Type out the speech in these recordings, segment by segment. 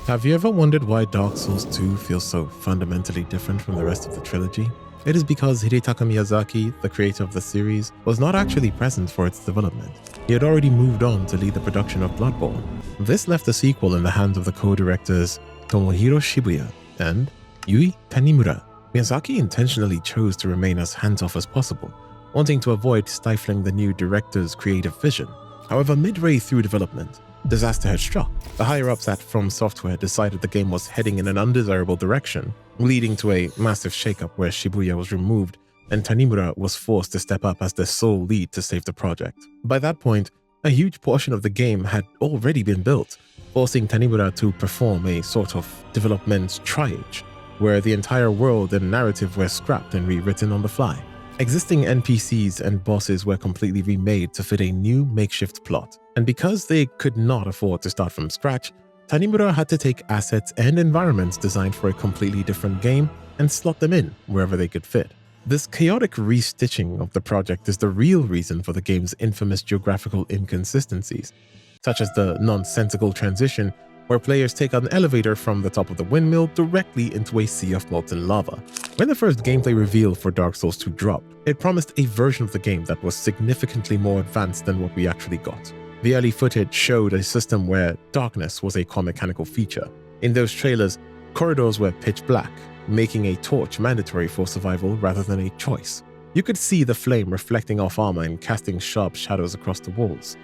Have you ever wondered why Dark Souls 2 feels so fundamentally different from the rest of the trilogy? It is because Hidetaka Miyazaki, the creator of the series, was not actually present for its development. He had already moved on to lead the production of Bloodborne. This left the sequel in the hands of the co-directors Tomohiro Shibuya and Yui Tanimura. Miyazaki intentionally chose to remain as hands-off as possible, wanting to avoid stifling the new director's creative vision. However, midway through development, disaster had struck. The higher-ups at From Software decided the game was heading in an undesirable direction, leading to a massive shakeup where Shibuya was removed and Tanimura was forced to step up as the sole lead to save the project. By that point, a huge portion of the game had already been built, forcing Tanimura to perform a sort of development triage, where the entire world and narrative were scrapped and rewritten on the fly. Existing NPCs and bosses were completely remade to fit a new makeshift plot, and because they could not afford to start from scratch, Tanimura had to take assets and environments designed for a completely different game and slot them in wherever they could fit. This chaotic restitching of the project is the real reason for the game's infamous geographical inconsistencies, such as the nonsensical transition where players take an elevator from the top of the windmill directly into a sea of molten lava. When the first gameplay reveal for Dark Souls 2 dropped, it promised a version of the game that was significantly more advanced than what we actually got. The early footage showed a system where darkness was a core mechanical feature. In those trailers, corridors were pitch black, making a torch mandatory for survival rather than a choice. You could see the flame reflecting off armor and casting sharp shadows across the walls.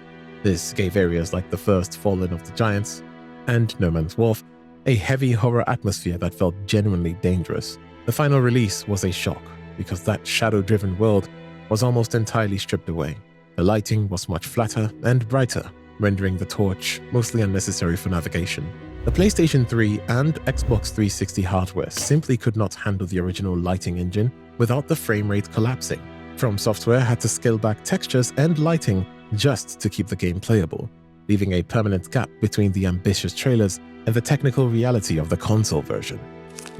This gave areas like the first Fallen of the Giants and No Man's Wharf a heavy horror atmosphere that felt genuinely dangerous. The final release was a shock because that shadow-driven world was almost entirely stripped away. The lighting was much flatter and brighter, rendering the torch mostly unnecessary for navigation. The PlayStation 3 and Xbox 360 hardware simply could not handle the original lighting engine without the frame rate collapsing. From Software had to scale back textures and lighting just to keep the game playable, leaving a permanent gap between the ambitious trailers and the technical reality of the console version.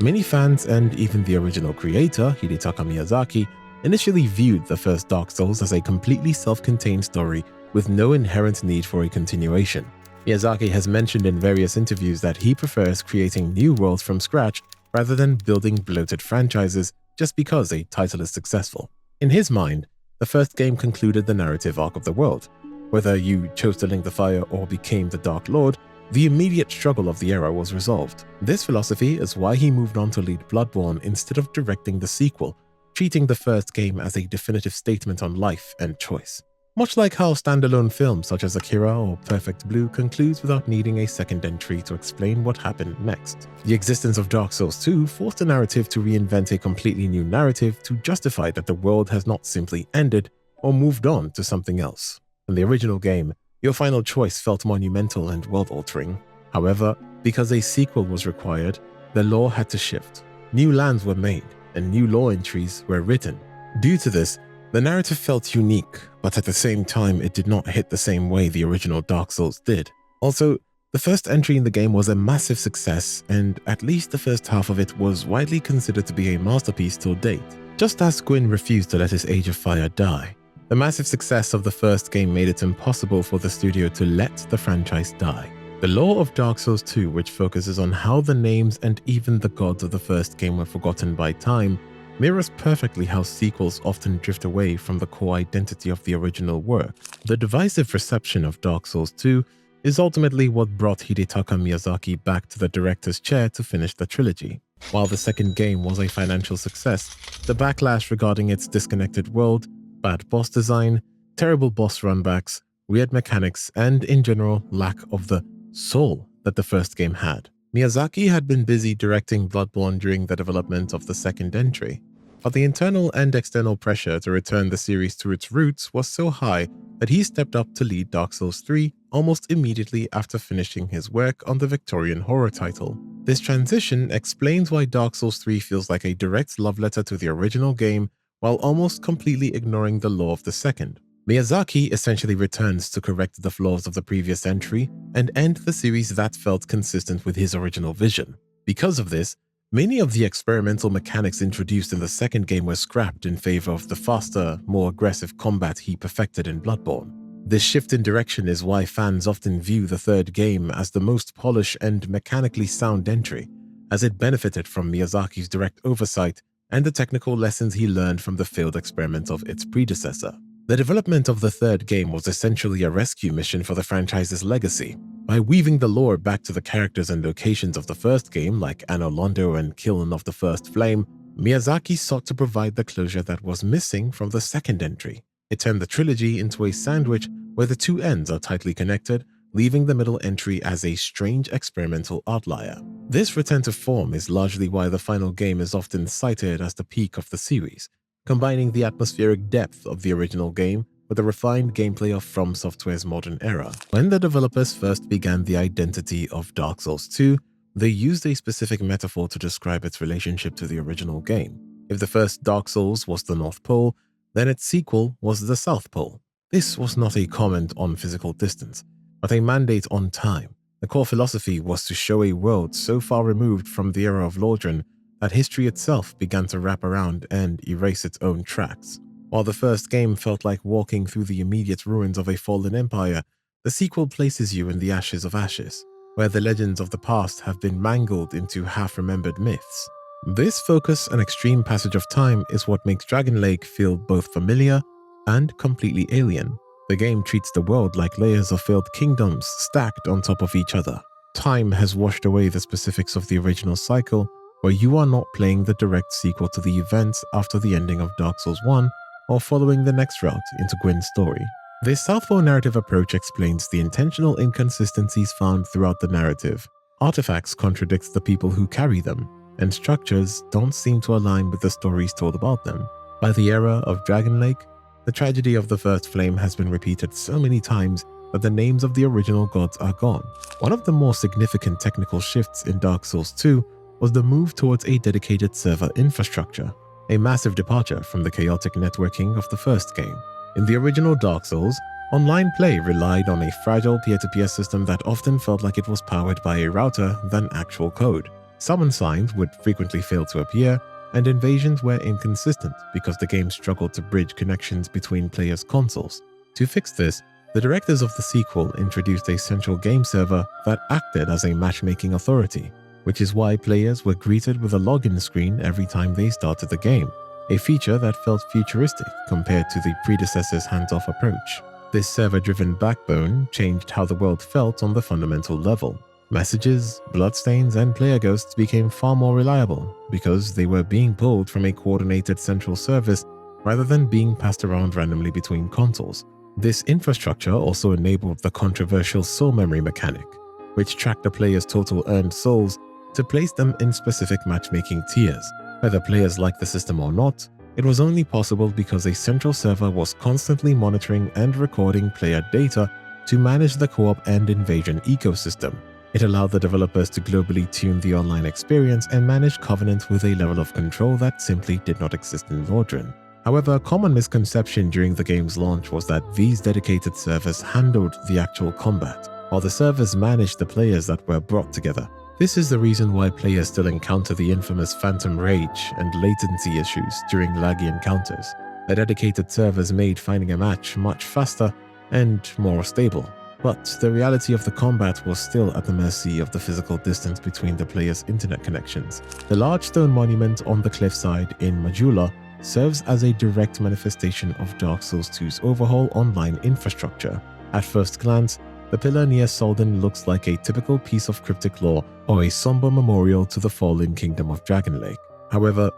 Many fans and even the original creator, Hidetaka Miyazaki, initially viewed the first Dark Souls as a completely self-contained story with no inherent need for a continuation. Miyazaki has mentioned in various interviews that he prefers creating new worlds from scratch rather than building bloated franchises just because a title is successful. In his mind, the first game concluded the narrative arc of the world. Whether you chose to link the fire or became the Dark Lord, the immediate struggle of the era was resolved. This philosophy is why he moved on to lead Bloodborne instead of directing the sequel, treating the first game as a definitive statement on life and choice. Much like how standalone films such as Akira or Perfect Blue concludes without needing a second entry to explain what happened next. The existence of Dark Souls 2 forced the narrative to reinvent a completely new narrative to justify that the world has not simply ended or moved on to something else. In the original game, your final choice felt monumental and world-altering. However, because a sequel was required, the lore had to shift. New lands were made, and new lore entries were written. Due to this, the narrative felt unique, but at the same time it did not hit the same way the original Dark Souls did. Also, the first entry in the game was a massive success, and at least the first half of it was widely considered to be a masterpiece till date. Just as Gwyn refused to let his Age of Fire die, the massive success of the first game made it impossible for the studio to let the franchise die. The lore of Dark Souls 2, which focuses on how the names and even the gods of the first game were forgotten by time, mirrors perfectly how sequels often drift away from the core identity of the original work. The divisive reception of Dark Souls 2 is ultimately what brought Hidetaka Miyazaki back to the director's chair to finish the trilogy. While the second game was a financial success, the backlash regarding its disconnected world, bad boss design, terrible boss runbacks, weird mechanics, and in general lack of the soul that the first game had. Miyazaki had been busy directing Bloodborne during the development of the second entry, but the internal and external pressure to return the series to its roots was so high that he stepped up to lead Dark Souls 3 almost immediately after finishing his work on the Victorian horror title. This transition explains why Dark Souls 3 feels like a direct love letter to the original game while almost completely ignoring the lore of the second. Miyazaki essentially returns to correct the flaws of the previous entry and end the series that felt consistent with his original vision. Because of this, many of the experimental mechanics introduced in the second game were scrapped in favor of the faster, more aggressive combat he perfected in Bloodborne. This shift in direction is why fans often view the third game as the most polished and mechanically sound entry, as it benefited from Miyazaki's direct oversight and the technical lessons he learned from the failed experiments of its predecessor. The development of the third game was essentially a rescue mission for the franchise's legacy. By weaving the lore back to the characters and locations of the first game, like Anno Londo and Kiln of the First Flame, Miyazaki sought to provide the closure that was missing from the second entry. It turned the trilogy into a sandwich where the two ends are tightly connected, leaving the middle entry as a strange experimental outlier. This return to form is largely why the final game is often cited as the peak of the series, combining the atmospheric depth of the original game with the refined gameplay of From Software's modern era. When the developers first began the identity of Dark Souls 2, they used a specific metaphor to describe its relationship to the original game. If the first Dark Souls was the North Pole, then its sequel was the South Pole. This was not a comment on physical distance, but a mandate on time. The core philosophy was to show a world so far removed from the era of Lordran that history itself began to wrap around and erase its own tracks. While the first game felt like walking through the immediate ruins of a fallen empire, the sequel places you in the ashes of ashes, where the legends of the past have been mangled into half-remembered myths. This focus and extreme passage of time is what makes Dragon Lake feel both familiar and completely alien. The game treats the world like layers of failed kingdoms stacked on top of each other. Time has washed away the specifics of the original cycle, where you are not playing the direct sequel to the events after the ending of Dark Souls 1 or following the next route into Gwyn's story. This Southpaw narrative approach explains the intentional inconsistencies found throughout the narrative. Artifacts contradict the people who carry them, and structures don't seem to align with the stories told about them. By the era of Dragon Lake, the tragedy of the First Flame has been repeated so many times that the names of the original gods are gone. One of the more significant technical shifts in Dark Souls 2 was the move towards a dedicated server infrastructure, a massive departure from the chaotic networking of the first game. In the original Dark Souls, online play relied on a fragile peer-to-peer system that often felt like it was powered by a router than actual code. Summon signs would frequently fail to appear, and invasions were inconsistent because the game struggled to bridge connections between players' consoles. To fix this, the directors of the sequel introduced a central game server that acted as a matchmaking authority, which is why players were greeted with a login screen every time they started the game, a feature that felt futuristic compared to the predecessor's hands-off approach. This server-driven backbone changed how the world felt on the fundamental level. Messages, bloodstains, and player ghosts became far more reliable because they were being pulled from a coordinated central service rather than being passed around randomly between consoles. This infrastructure also enabled the controversial soul memory mechanic, which tracked the player's total earned souls to place them in specific matchmaking tiers. Whether players liked the system or not, it was only possible because a central server was constantly monitoring and recording player data to manage the co-op and invasion ecosystem. It allowed the developers to globally tune the online experience and manage Covenant with a level of control that simply did not exist in Lordran. However, a common misconception during the game's launch was that these dedicated servers handled the actual combat, while the servers managed the players that were brought together. This is the reason why players still encounter the infamous phantom rage and latency issues during laggy encounters. The dedicated servers made finding a match much faster and more stable. But the reality of the combat was still at the mercy of the physical distance between the players' internet connections. The large stone monument on the cliffside in Majula serves as a direct manifestation of Dark Souls 2's overhaul online infrastructure. At first glance, the pillar near Soldan looks like a typical piece of cryptic lore or a somber memorial to the fallen kingdom of Dragon Lake. However,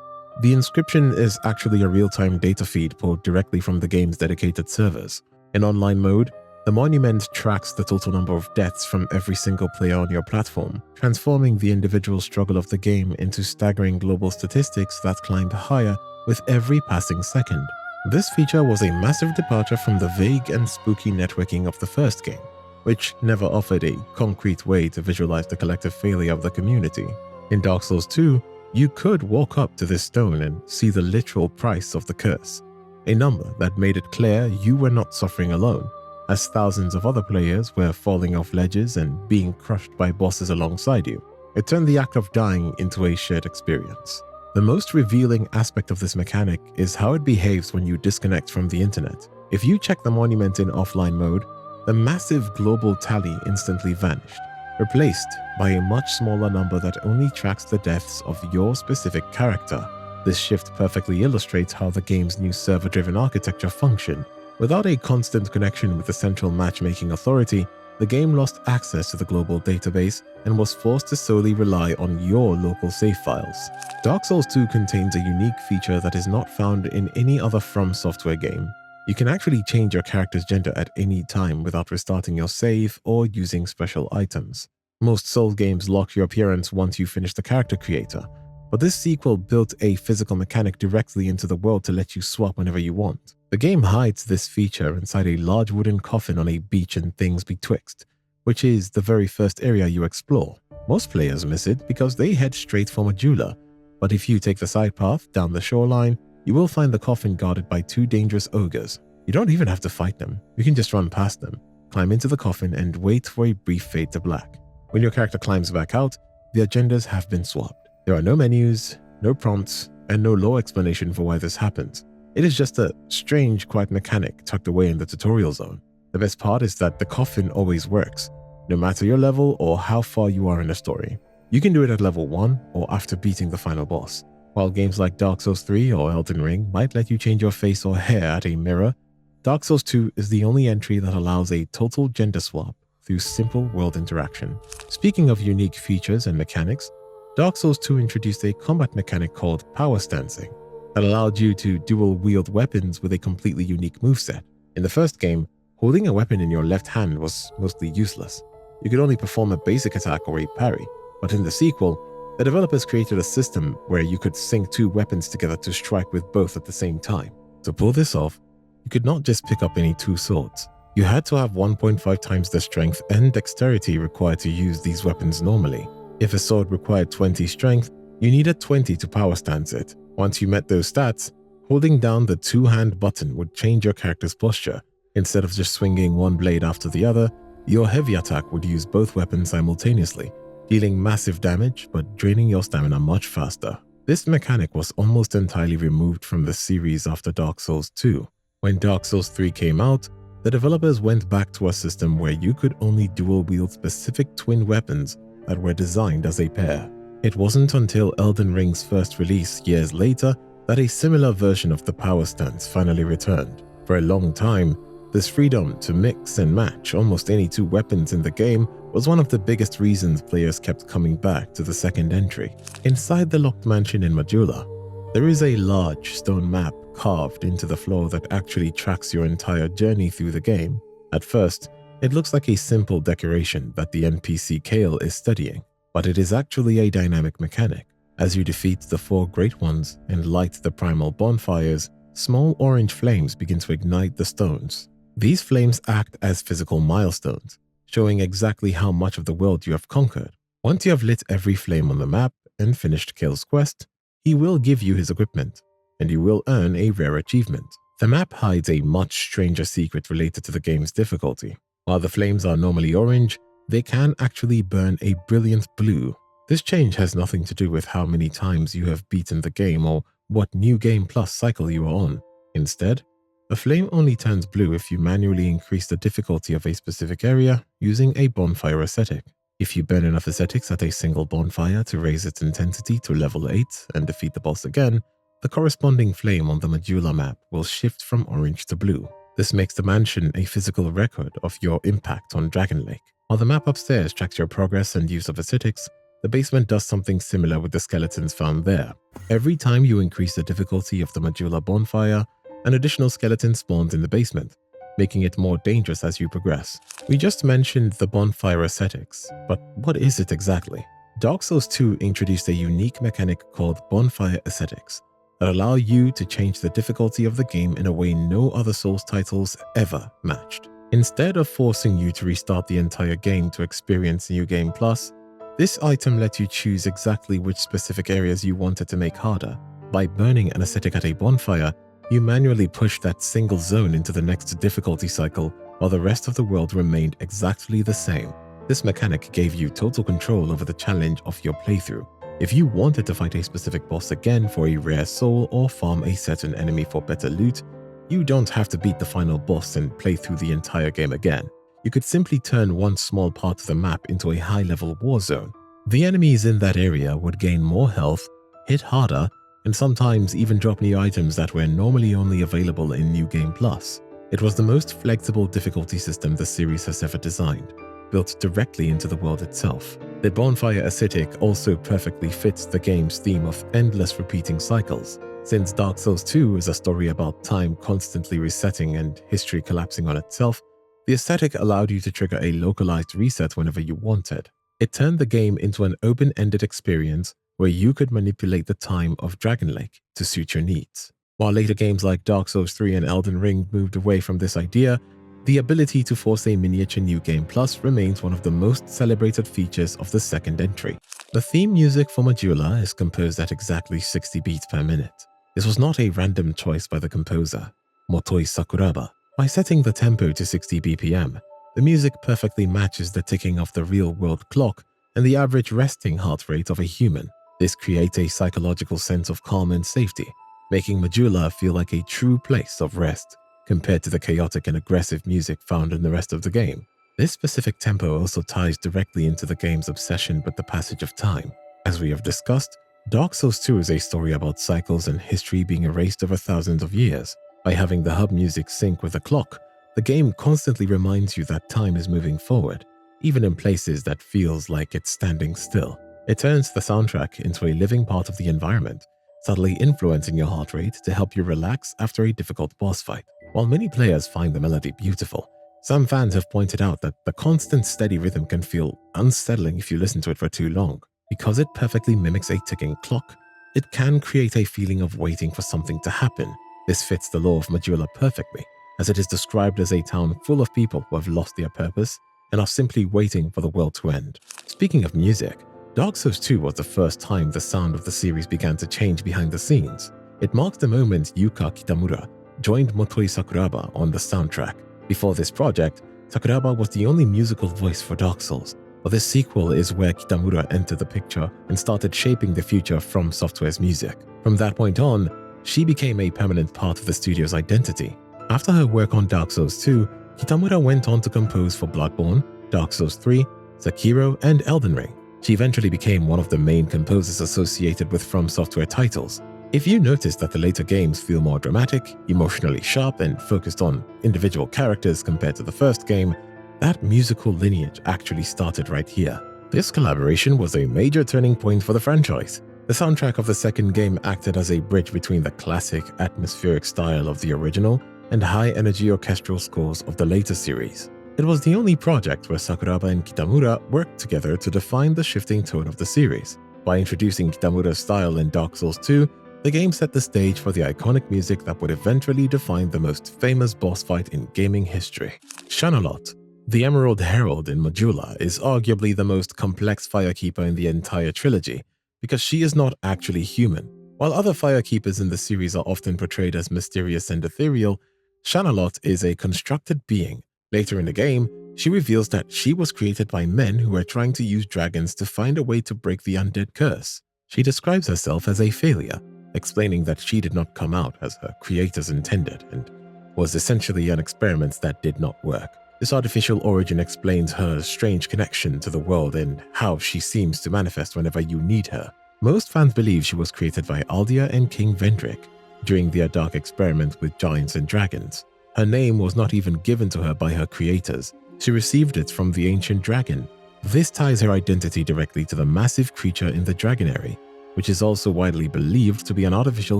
the inscription is actually a real-time data feed pulled directly from the game's dedicated servers. In online mode, the monument tracks the total number of deaths from every single player on your platform, transforming the individual struggle of the game into staggering global statistics that climbed higher with every passing second. This feature was a massive departure from the vague and spooky networking of the first game, which never offered a concrete way to visualize the collective failure of the community. In Dark Souls 2, you could walk up to this stone and see the literal price of the curse, a number that made it clear you were not suffering alone, as thousands of other players were falling off ledges and being crushed by bosses alongside you. It turned the act of dying into a shared experience. The most revealing aspect of this mechanic is how it behaves when you disconnect from the internet. If you check the monument in offline mode, the massive global tally instantly vanished, replaced by a much smaller number that only tracks the deaths of your specific character. This shift perfectly illustrates how the game's new server-driven architecture functioned. Without a constant connection with the central matchmaking authority, the game lost access to the global database and was forced to solely rely on your local save files. Dark Souls 2 contains a unique feature that is not found in any other From Software game. You can actually change your character's gender at any time without restarting your save or using special items. Most Souls games lock your appearance once you finish the character creator, but this sequel built a physical mechanic directly into the world to let you swap whenever you want. The game hides this feature inside a large wooden coffin on a beach and things betwixt, which is the very first area you explore. Most players miss it because they head straight for Majula, but if you take the side path down the shoreline, you will find the coffin guarded by 2 dangerous ogres. You don't even have to fight them, you can just run past them, climb into the coffin and wait for a brief fade to black. When your character climbs back out, the agendas have been swapped. There are no menus, no prompts, and no lore explanation for why this happens. It is just a strange, quiet mechanic tucked away in the tutorial zone. The best part is that the coffin always works, no matter your level or how far you are in the story. You can do it at level 1 or after beating the final boss. While games like Dark Souls 3 or Elden Ring might let you change your face or hair at a mirror, Dark Souls 2 is the only entry that allows a total gender swap through simple world interaction. Speaking of unique features and mechanics, Dark Souls 2 introduced a combat mechanic called power stancing that allowed you to dual-wield weapons with a completely unique moveset. In the first game, holding a weapon in your left hand was mostly useless. You could only perform a basic attack or a parry, but in the sequel, the developers created a system where you could sync 2 weapons together to strike with both at the same time. To pull this off, you could not just pick up any 2 swords. You had to have 1.5 times the strength and dexterity required to use these weapons normally. If a sword required 20 strength, you needed 20 to power stance it. Once you met those stats, holding down the 2-hand button would change your character's posture. Instead of just swinging one blade after the other, your heavy attack would use both weapons simultaneously, dealing massive damage but draining your stamina much faster. This mechanic was almost entirely removed from the series after Dark Souls 2. When Dark Souls 3 came out, the developers went back to a system where you could only dual-wield specific twin weapons that were designed as a pair. It wasn't until Elden Ring's first release years later that a similar version of the power stance finally returned. For a long time, this freedom to mix and match almost any 2 weapons in the game was one of the biggest reasons players kept coming back to the second entry. Inside the locked mansion in Majula, there is a large stone map carved into the floor that actually tracks your entire journey through the game. At first, it looks like a simple decoration that the NPC Kale is studying, but it is actually a dynamic mechanic. As you defeat the 4 Great Ones and light the primal bonfires, small orange flames begin to ignite the stones. These flames act as physical milestones, showing exactly how much of the world you have conquered. Once you have lit every flame on the map and finished Kale's quest, he will give you his equipment, and you will earn a rare achievement. The map hides a much stranger secret related to the game's difficulty. While the flames are normally orange, they can actually burn a brilliant blue. This change has nothing to do with how many times you have beaten the game or what new Game Plus cycle you are on. Instead, a flame only turns blue if you manually increase the difficulty of a specific area using a bonfire ascetic. If you burn enough ascetics at a single bonfire to raise its intensity to level 8 and defeat the boss again, the corresponding flame on the Majula map will shift from orange to blue. This makes the mansion a physical record of your impact on Dragon Lake. While the map upstairs tracks your progress and use of ascetics, the basement does something similar with the skeletons found there. Every time you increase the difficulty of the Majula bonfire, an additional skeleton spawns in the basement, making it more dangerous as you progress. We just mentioned the bonfire ascetics, but what is it exactly? Dark Souls 2 introduced a unique mechanic called bonfire ascetics that allow you to change the difficulty of the game in a way no other Souls titles ever matched. Instead of forcing you to restart the entire game to experience New Game Plus, this item lets you choose exactly which specific areas you wanted to make harder. By burning an ascetic at a bonfire, you manually pushed that single zone into the next difficulty cycle while the rest of the world remained exactly the same. This mechanic gave you total control over the challenge of your playthrough. If you wanted to fight a specific boss again for a rare soul or farm a certain enemy for better loot, You don't have to beat the final boss and play through the entire game again. You could simply turn one small part of the map into a high-level war zone. The enemies in that area would gain more health, hit harder, and sometimes even drop new items that were normally only available in New Game Plus. It was the most flexible difficulty system the series has ever designed, built directly into the world itself. The Bonfire Aesthetic also perfectly fits the game's theme of endless repeating cycles. Since Dark Souls 2 is a story about time constantly resetting and history collapsing on itself, the aesthetic allowed you to trigger a localized reset whenever you wanted. It turned the game into an open-ended experience where you could manipulate the time of Dragon Lake to suit your needs. While later games like Dark Souls 3 and Elden Ring moved away from this idea, the ability to force a miniature New Game Plus remains one of the most celebrated features of the second entry. The theme music for Majula is composed at exactly 60 beats per minute. This was not a random choice by the composer, Motoi Sakuraba. By setting the tempo to 60 BPM, the music perfectly matches the ticking of the real-world clock and the average resting heart rate of a human. This creates a psychological sense of calm and safety, making Majula feel like a true place of rest compared to the chaotic and aggressive music found in the rest of the game. This specific tempo also ties directly into the game's obsession with the passage of time. As we have discussed, Dark Souls 2 is a story about cycles and history being erased over thousands of years. By having the hub music sync with the clock, the game constantly reminds you that time is moving forward, even in places that feels like it's standing still. It turns the soundtrack into a living part of the environment, subtly influencing your heart rate to help you relax after a difficult boss fight. While many players find the melody beautiful, some fans have pointed out that the constant steady rhythm can feel unsettling if you listen to it for too long. Because it perfectly mimics a ticking clock, it can create a feeling of waiting for something to happen. This fits the lore of Majula perfectly, as it is described as a town full of people who have lost their purpose and are simply waiting for the world to end. Speaking of music, Dark Souls 2 was the first time the sound of the series began to change behind the scenes. It marked the moment Yuka Kitamura joined Motoi Sakuraba on the soundtrack. Before this project, Sakuraba was the only musical voice for Dark Souls, but this sequel is where Kitamura entered the picture and started shaping the future From Software's music. From that point on, she became a permanent part of the studio's identity. After her work on Dark Souls 2, Kitamura went on to compose for Bloodborne, Dark Souls 3, Sekiro, and Elden Ring. She eventually became one of the main composers associated with From Software titles. If you notice that the later games feel more dramatic, emotionally sharp, and focused on individual characters compared to the first game, that musical lineage actually started right here. This collaboration was a major turning point for the franchise. The soundtrack of the second game acted as a bridge between the classic, atmospheric style of the original and high-energy orchestral scores of the later series. It was the only project where Sakuraba and Kitamura worked together to define the shifting tone of the series. By introducing Kitamura's style in Dark Souls 2, the game set the stage for the iconic music that would eventually define the most famous boss fight in gaming history. Shanalot, the Emerald Herald in Majula, is arguably the most complex firekeeper in the entire trilogy, because she is not actually human. While other firekeepers in the series are often portrayed as mysterious and ethereal, Shanalot is a constructed being. Later in the game, she reveals that she was created by men who were trying to use dragons to find a way to break the undead curse. She describes herself as a failure, explaining that she did not come out as her creators intended and was essentially an experiment that did not work. This artificial origin explains her strange connection to the world and how she seems to manifest whenever you need her. Most fans believe she was created by Aldia and King Vendyr during their dark experiment with giants and dragons. Her name was not even given to her by her creators. She received it from the ancient dragon. This ties her identity directly to the massive creature in the Dragonary, which is also widely believed to be an artificial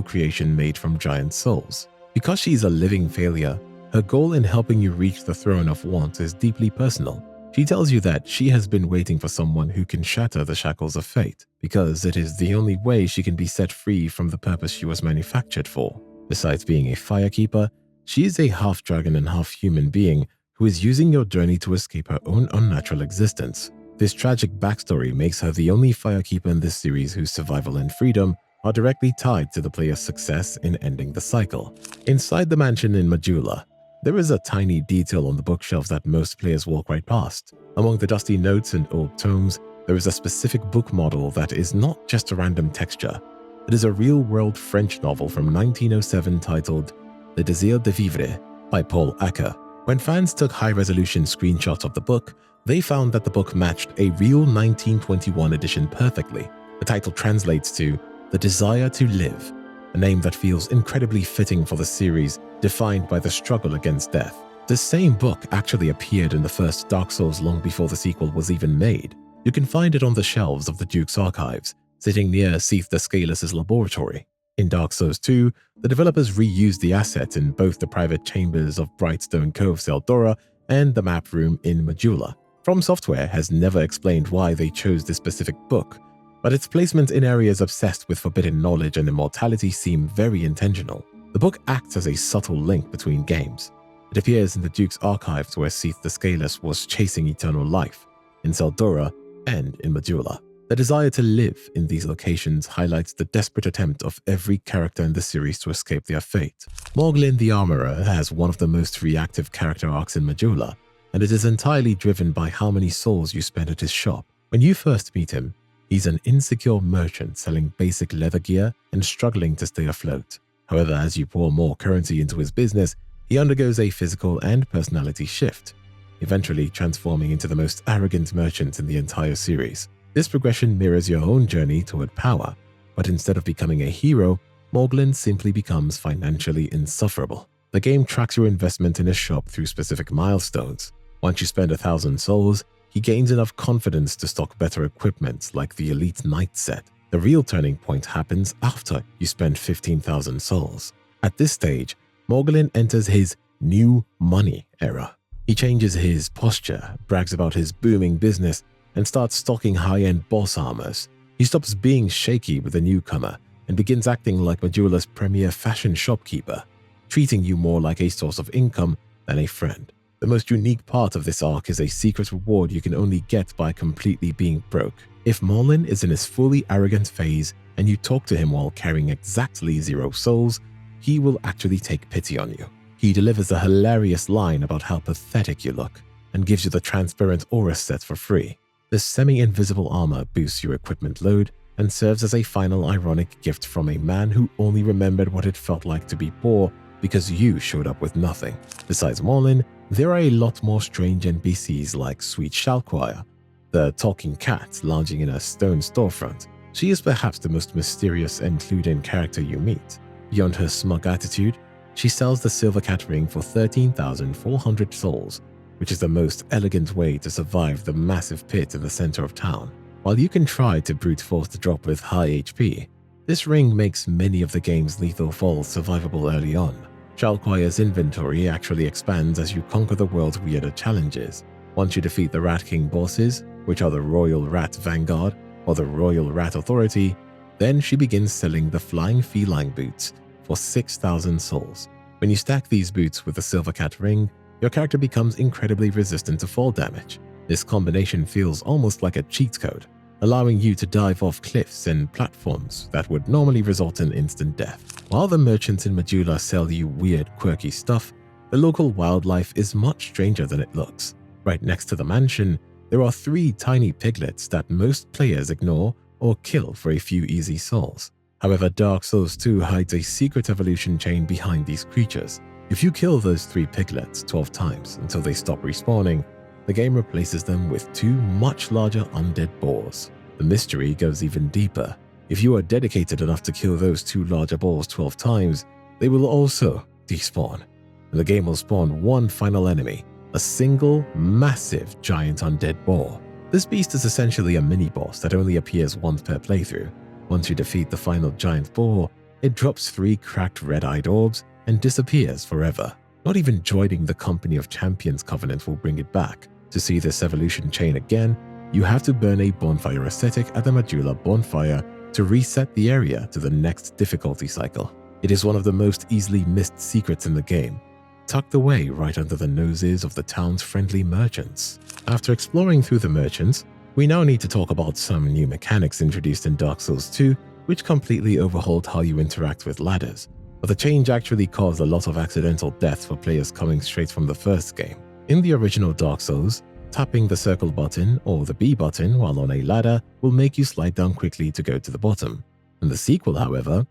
creation made from giant souls. Because she is a living failure, her goal in helping you reach the throne of want is deeply personal. She tells you that she has been waiting for someone who can shatter the shackles of fate, because it is the only way she can be set free from the purpose she was manufactured for. Besides being a firekeeper, she is a half-dragon and half-human being who is using your journey to escape her own unnatural existence. This tragic backstory makes her the only firekeeper in this series whose survival and freedom are directly tied to the player's success in ending the cycle. Inside the mansion in Majula, there is a tiny detail on the bookshelf that most players walk right past. Among the dusty notes and old tomes, there is a specific book model that is not just a random texture. It is a real-world French novel from 1907 titled Le Désir de Vivre by Paul Acker. When fans took high-resolution screenshots of the book, they found that the book matched a real 1921 edition perfectly. The title translates to The Desire to Live, a name that feels incredibly fitting for the series defined by the struggle against death. The same book actually appeared in the first Dark Souls long before the sequel was even made. You can find it on the shelves of the Duke's archives, sitting near Seath the Scaleless' laboratory. In Dark Souls 2, the developers reused the asset in both the private chambers of Brightstone Cove Seldora and the map room in Majula. From Software has never explained why they chose this specific book, but its placement in areas obsessed with forbidden knowledge and immortality seem very intentional. The book acts as a subtle link between games. It appears in the Duke's archives where Seath the Scaleless was chasing eternal life, in Seldora and in Majula. The desire to live in these locations highlights the desperate attempt of every character in the series to escape their fate. Morglin the Armorer has one of the most reactive character arcs in Majula, and it is entirely driven by how many souls you spend at his shop. When you first meet him, he's an insecure merchant selling basic leather gear and struggling to stay afloat. However, as you pour more currency into his business, he undergoes a physical and personality shift, eventually transforming into the most arrogant merchant in the entire series. This progression mirrors your own journey toward power, but instead of becoming a hero, Morglin simply becomes financially insufferable. The game tracks your investment in his shop through specific milestones. Once you spend 1,000 souls, he gains enough confidence to stock better equipment like the Elite Knight set. The real turning point happens after you spend 15,000 souls. At this stage, Morglin enters his new money era. He changes his posture, brags about his booming business, and starts stocking high-end boss armors. He stops being shaky with the newcomer and begins acting like Majula's premier fashion shopkeeper, treating you more like a source of income than a friend. The most unique part of this arc is a secret reward you can only get by completely being broke. If Morglin is in his fully arrogant phase and you talk to him while carrying exactly 0 souls, he will actually take pity on you. He delivers a hilarious line about how pathetic you look and gives you the transparent aura set for free. This semi-invisible armor boosts your equipment load and serves as a final ironic gift from a man who only remembered what it felt like to be poor because you showed up with nothing. Besides Morglin, there are a lot more strange NPCs like Sweet Shalquire, the talking cat lounging in a stone storefront. She is perhaps the most mysterious and clued-in character you meet. Beyond her smug attitude, she sells the Silver Cat ring for 13,400 souls, which is the most elegant way to survive the massive pit in the center of town. While you can try to brute force the drop with high HP, this ring makes many of the game's lethal falls survivable early on. Shalquire's inventory actually expands as you conquer the world's weirder challenges. Once you defeat the Rat King bosses, which are the Royal Rat Vanguard or the Royal Rat Authority, then she begins selling the Flying Feline boots for 6,000 souls. When you stack these boots with the Silver Cat ring, your character becomes incredibly resistant to fall damage. This combination feels almost like a cheat code, allowing you to dive off cliffs and platforms that would normally result in instant death. While the merchants in Majula sell you weird, quirky stuff, the local wildlife is much stranger than it looks. Right next to the mansion, there are 3 tiny piglets that most players ignore or kill for a few easy souls. However, Dark Souls 2 hides a secret evolution chain behind these creatures. If you kill those 3 piglets 12 times until they stop respawning, the game replaces them with 2 much larger undead boars. The mystery goes even deeper. If you are dedicated enough to kill those 2 larger boars 12 times, they will also despawn. And the game will spawn one final enemy, a single, massive, giant undead boar. This beast is essentially a mini-boss that only appears once per playthrough. Once you defeat the final giant boar, it drops 3 cracked red-eyed orbs and disappears forever. Not even joining the Company of Champions Covenant will bring it back. To see this evolution chain again, you have to burn a bonfire ascetic at the Majula bonfire to reset the area to the next difficulty cycle. It is one of the most easily missed secrets in the game, tucked away right under the noses of the town's friendly merchants. After exploring through the merchants, we now need to talk about some new mechanics introduced in Dark Souls 2, which completely overhauled how you interact with ladders. But the change actually caused a lot of accidental deaths for players coming straight from the first game. In the original Dark Souls, tapping the circle button or the B button while on a ladder will make you slide down quickly to go to the bottom. In the sequel, however,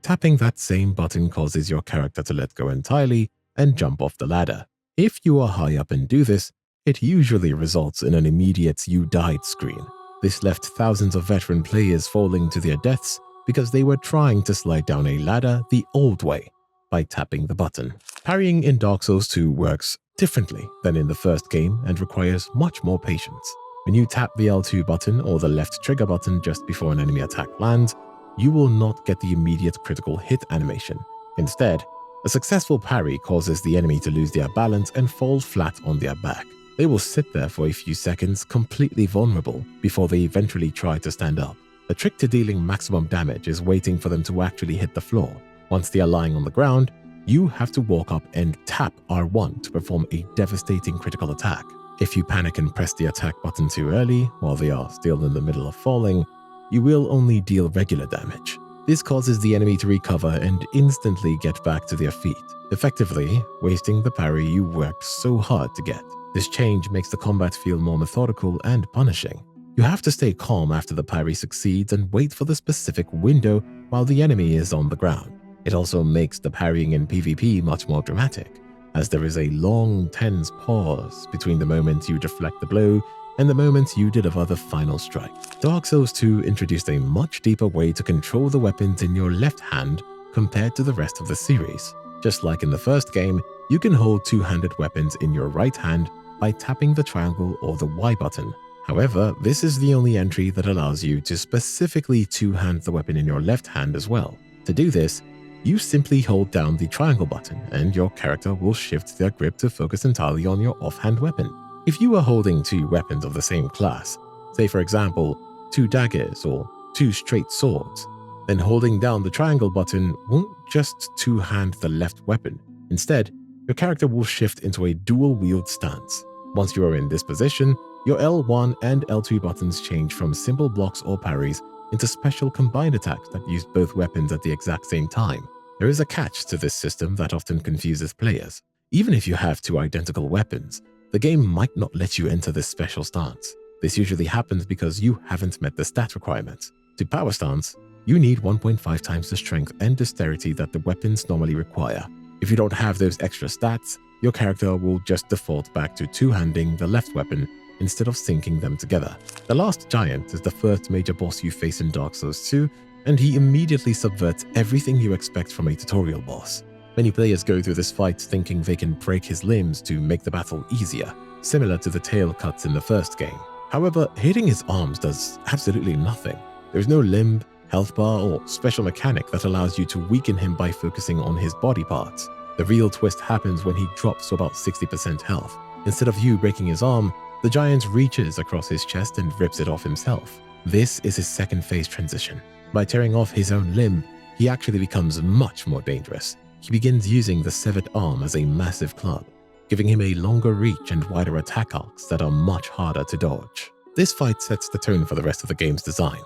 Tapping that same button causes your character to let go entirely and jump off the ladder. If you are high up and do this, it usually results in an immediate "you died" screen. This left thousands of veteran players falling to their deaths because they were trying to slide down a ladder the old way by tapping the button. Parrying in Dark Souls 2 works differently than in the first game and requires much more patience. When you tap the L2 button or the left trigger button just before an enemy attack lands, you will not get the immediate critical hit animation. Instead, a successful parry causes the enemy to lose their balance and fall flat on their back. They will sit there for a few seconds completely vulnerable before they eventually try to stand up. The trick to dealing maximum damage is waiting for them to actually hit the floor. Once they are lying on the ground, you have to walk up and tap R1 to perform a devastating critical attack. If you panic and press the attack button too early while they are still in the middle of falling, you will only deal regular damage. This causes the enemy to recover and instantly get back to their feet, effectively wasting the parry you worked so hard to get. This change makes the combat feel more methodical and punishing. You have to stay calm after the parry succeeds and wait for the specific window while the enemy is on the ground. It also makes the parrying in PvP much more dramatic, as there is a long, tense pause between the moment you deflect the blow and the moment you deliver the final strike. Dark Souls 2 introduced a much deeper way to control the weapons in your left hand compared to the rest of the series. Just like in the first game, you can hold two-handed weapons in your right hand by tapping the triangle or the Y button. However, this is the only entry that allows you to specifically two-hand the weapon in your left hand as well. To do this, you simply hold down the triangle button and your character will shift their grip to focus entirely on your offhand weapon. If you are holding two weapons of the same class, say for example, two daggers or two straight swords, then holding down the triangle button won't just two-hand the left weapon. Instead, your character will shift into a dual-wield stance. Once you are in this position, your L1 and L2 buttons change from simple blocks or parries into special combined attacks that use both weapons at the exact same time. There is a catch to this system that often confuses players. Even if you have two identical weapons, the game might not let you enter this special stance. This usually happens because you haven't met the stat requirements. To power stance, you need 1.5 times the strength and dexterity that the weapons normally require. If you don't have those extra stats, your character will just default back to two-handing the left weapon instead of syncing them together. The Last Giant is the first major boss you face in Dark Souls 2, and he immediately subverts everything you expect from a tutorial boss. Many players go through this fight thinking they can break his limbs to make the battle easier, similar to the tail cuts in the first game. However, hitting his arms does absolutely nothing. There is no limb, health bar, or special mechanic that allows you to weaken him by focusing on his body parts. The real twist happens when he drops to about 60% health. Instead of you breaking his arm, the giant reaches across his chest and rips it off himself. This is his second phase transition. By tearing off his own limb, he actually becomes much more dangerous. He begins using the severed arm as a massive club, giving him a longer reach and wider attack arcs that are much harder to dodge. This fight sets the tone for the rest of the game's design.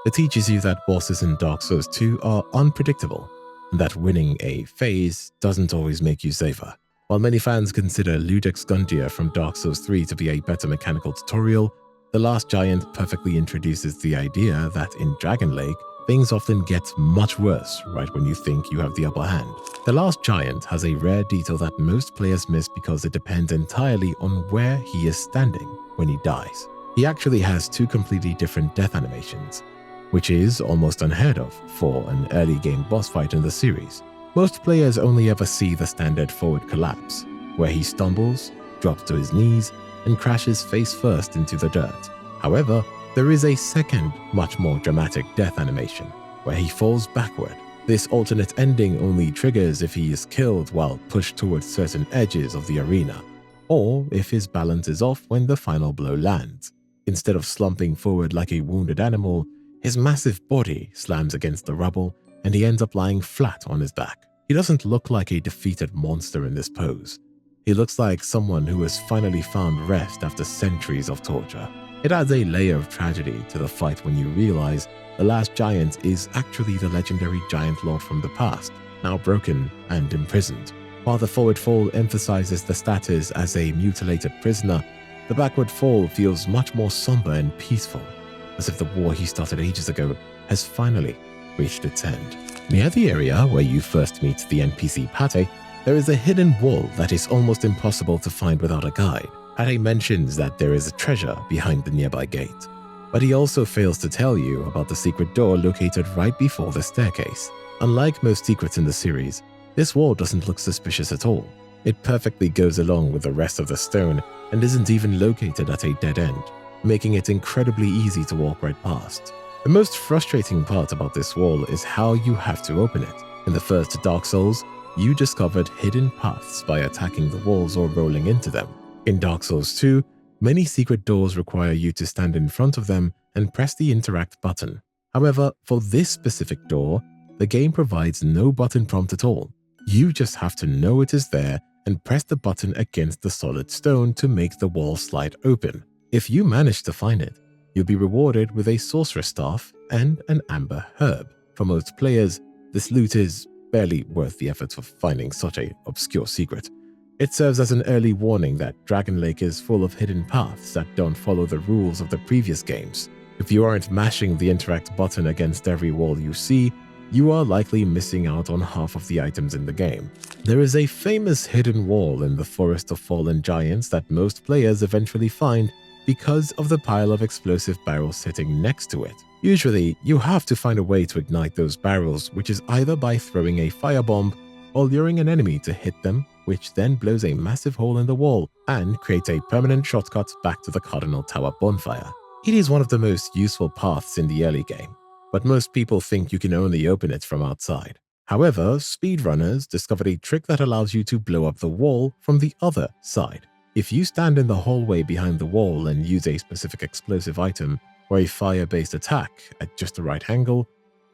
It teaches you that bosses in Dark Souls 2 are unpredictable, and that winning a phase doesn't always make you safer. While many fans consider Ludek's Vendyr from Dark Souls 3 to be a better mechanical tutorial, The Last Giant perfectly introduces the idea that in Dragon Lake, things often get much worse right when you think you have the upper hand. The Last Giant has a rare detail that most players miss because it depends entirely on where he is standing when he dies. He actually has two completely different death animations, which is almost unheard of for an early game boss fight in the series. Most players only ever see the standard forward collapse, where he stumbles, drops to his knees, and crashes face first into the dirt. However, there is a second, much more dramatic death animation, where he falls backward. This alternate ending only triggers if he is killed while pushed towards certain edges of the arena, or if his balance is off when the final blow lands. Instead of slumping forward like a wounded animal, his massive body slams against the rubble and he ends up lying flat on his back. He doesn't look like a defeated monster in this pose. He looks like someone who has finally found rest after centuries of torture. It adds a layer of tragedy to the fight when you realize the Last Giant is actually the legendary giant lord from the past, now broken and imprisoned. While the forward fall emphasizes the status as a mutilated prisoner, the backward fall feels much more somber and peaceful, as if the war he started ages ago has finally reached its end. Near the area where you first meet the NPC Pate, there is a hidden wall that is almost impossible to find without a guide. Pate mentions that there is a treasure behind the nearby gate, but he also fails to tell you about the secret door located right before the staircase. Unlike most secrets in the series, this wall doesn't look suspicious at all. It perfectly goes along with the rest of the stone and isn't even located at a dead end, making it incredibly easy to walk right past. The most frustrating part about this wall is how you have to open it. In the first Dark Souls, you discovered hidden paths by attacking the walls or rolling into them. In Dark Souls 2, many secret doors require you to stand in front of them and press the interact button. However, for this specific door, the game provides no button prompt at all. You just have to know it is there and press the button against the solid stone to make the wall slide open. If you manage to find it, you'll be rewarded with a sorcerer's staff and an amber herb. For most players, this loot is barely worth the effort of finding such an obscure secret. It serves as an early warning that Dragon Lake is full of hidden paths that don't follow the rules of the previous games. If you aren't mashing the interact button against every wall you see, you are likely missing out on half of the items in the game. There is a famous hidden wall in the Forest of Fallen Giants that most players eventually find because of the pile of explosive barrels sitting next to it. Usually, you have to find a way to ignite those barrels, which is either by throwing a firebomb or luring an enemy to hit them, which then blows a massive hole in the wall and creates a permanent shortcut back to the Cardinal Tower bonfire. It is one of the most useful paths in the early game, but most people think you can only open it from outside. However, speedrunners discovered a trick that allows you to blow up the wall from the other side. If you stand in the hallway behind the wall and use a specific explosive item or a fire-based attack at just the right angle,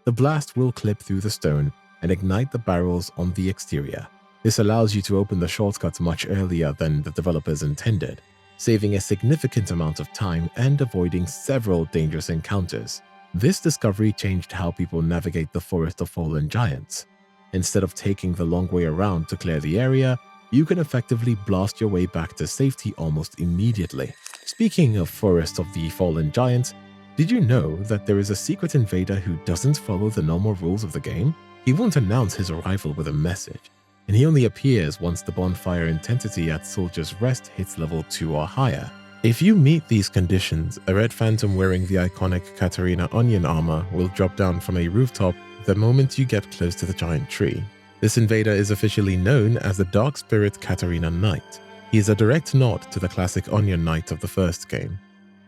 the blast will clip through the stone and ignite the barrels on the exterior. This allows you to open the shortcut much earlier than the developers intended, saving a significant amount of time and avoiding several dangerous encounters. This discovery changed how people navigate the Forest of Fallen Giants. Instead of taking the long way around to clear the area, you can effectively blast your way back to safety almost immediately. Speaking of Forest of the Fallen Giants, did you know that there is a secret invader who doesn't follow the normal rules of the game? He won't announce his arrival with a message, and he only appears once the bonfire intensity at Soldier's Rest hits level 2 or higher. If you meet these conditions, a red phantom wearing the iconic Katarina onion armor will drop down from a rooftop the moment you get close to the giant tree. This invader is officially known as the Dark Spirit Katarina Knight. He is a direct nod to the classic Onion Knight of the first game,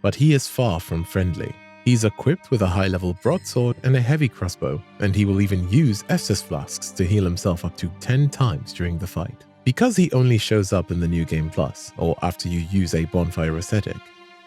but he is far from friendly. He's equipped with a high-level broadsword and a heavy crossbow, and he will even use Estus flasks to heal himself up to 10 times during the fight. Because he only shows up in the New Game Plus, or after you use a bonfire ascetic,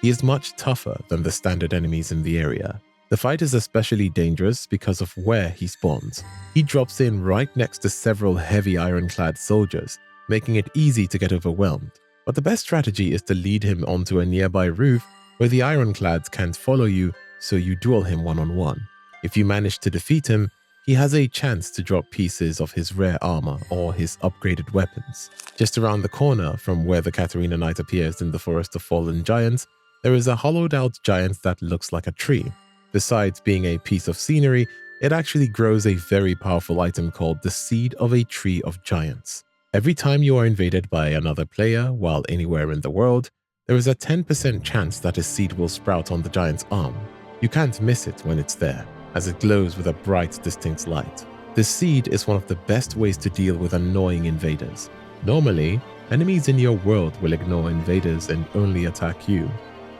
he is much tougher than the standard enemies in the area. The fight is especially dangerous because of where he spawns. He drops in right next to several heavy ironclad soldiers, making it easy to get overwhelmed. But the best strategy is to lead him onto a nearby roof where the ironclads can't follow you, so you duel him one-on-one. If you manage to defeat him, he has a chance to drop pieces of his rare armor or his upgraded weapons. Just around the corner from where the Katarina Knight appears in the Forest of Fallen Giants, there is a hollowed-out giant that looks like a tree. Besides being a piece of scenery, it actually grows a very powerful item called the Seed of a Tree of Giants. Every time you are invaded by another player while anywhere in the world, there is a 10% chance that a seed will sprout on the giant's arm. You can't miss it when it's there, as it glows with a bright, distinct light. This seed is one of the best ways to deal with annoying invaders. Normally, enemies in your world will ignore invaders and only attack you.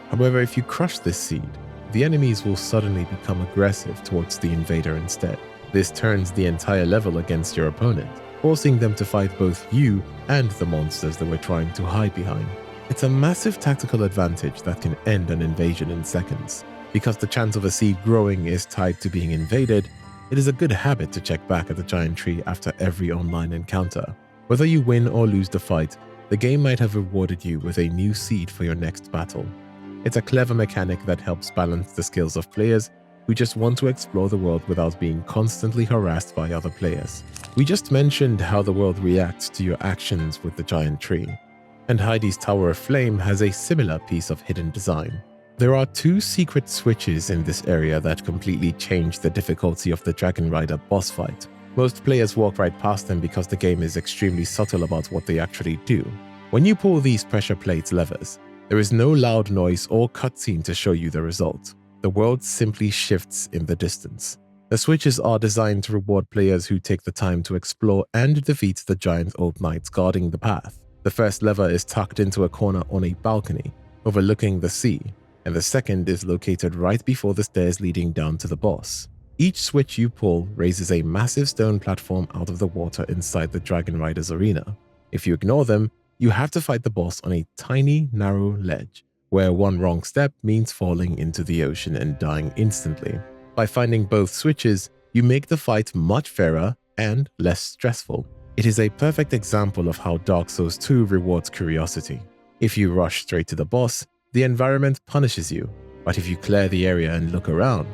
However, if you crush this seed, the enemies will suddenly become aggressive towards the invader instead. This turns the entire level against your opponent, forcing them to fight both you and the monsters that we're trying to hide behind. It's a massive tactical advantage that can end an invasion in seconds. Because the chance of a seed growing is tied to being invaded, it is a good habit to check back at the giant tree after every online encounter. Whether you win or lose the fight, the game might have rewarded you with a new seed for your next battle. It's a clever mechanic that helps balance the skills of players who just want to explore the world without being constantly harassed by other players. We just mentioned how the world reacts to your actions with the giant tree, and Heidi's Tower of Flame has a similar piece of hidden design. There are 2 secret switches in this area that completely change the difficulty of the Dragon Rider boss fight. Most players walk right past them because the game is extremely subtle about what they actually do. When you pull these pressure plate levers, there is no loud noise or cutscene to show you the result. The world simply shifts in the distance. The switches are designed to reward players who take the time to explore and defeat the giant old knights guarding the path. The first lever is tucked into a corner on a balcony, overlooking the sea, and the second is located right before the stairs leading down to the boss. Each switch you pull raises a massive stone platform out of the water inside the Dragon Rider's arena. If you ignore them, you have to fight the boss on a tiny, narrow ledge, where one wrong step means falling into the ocean and dying instantly. By finding both switches, you make the fight much fairer and less stressful. It is a perfect example of how Dark Souls 2 rewards curiosity. If you rush straight to the boss, the environment punishes you, but if you clear the area and look around,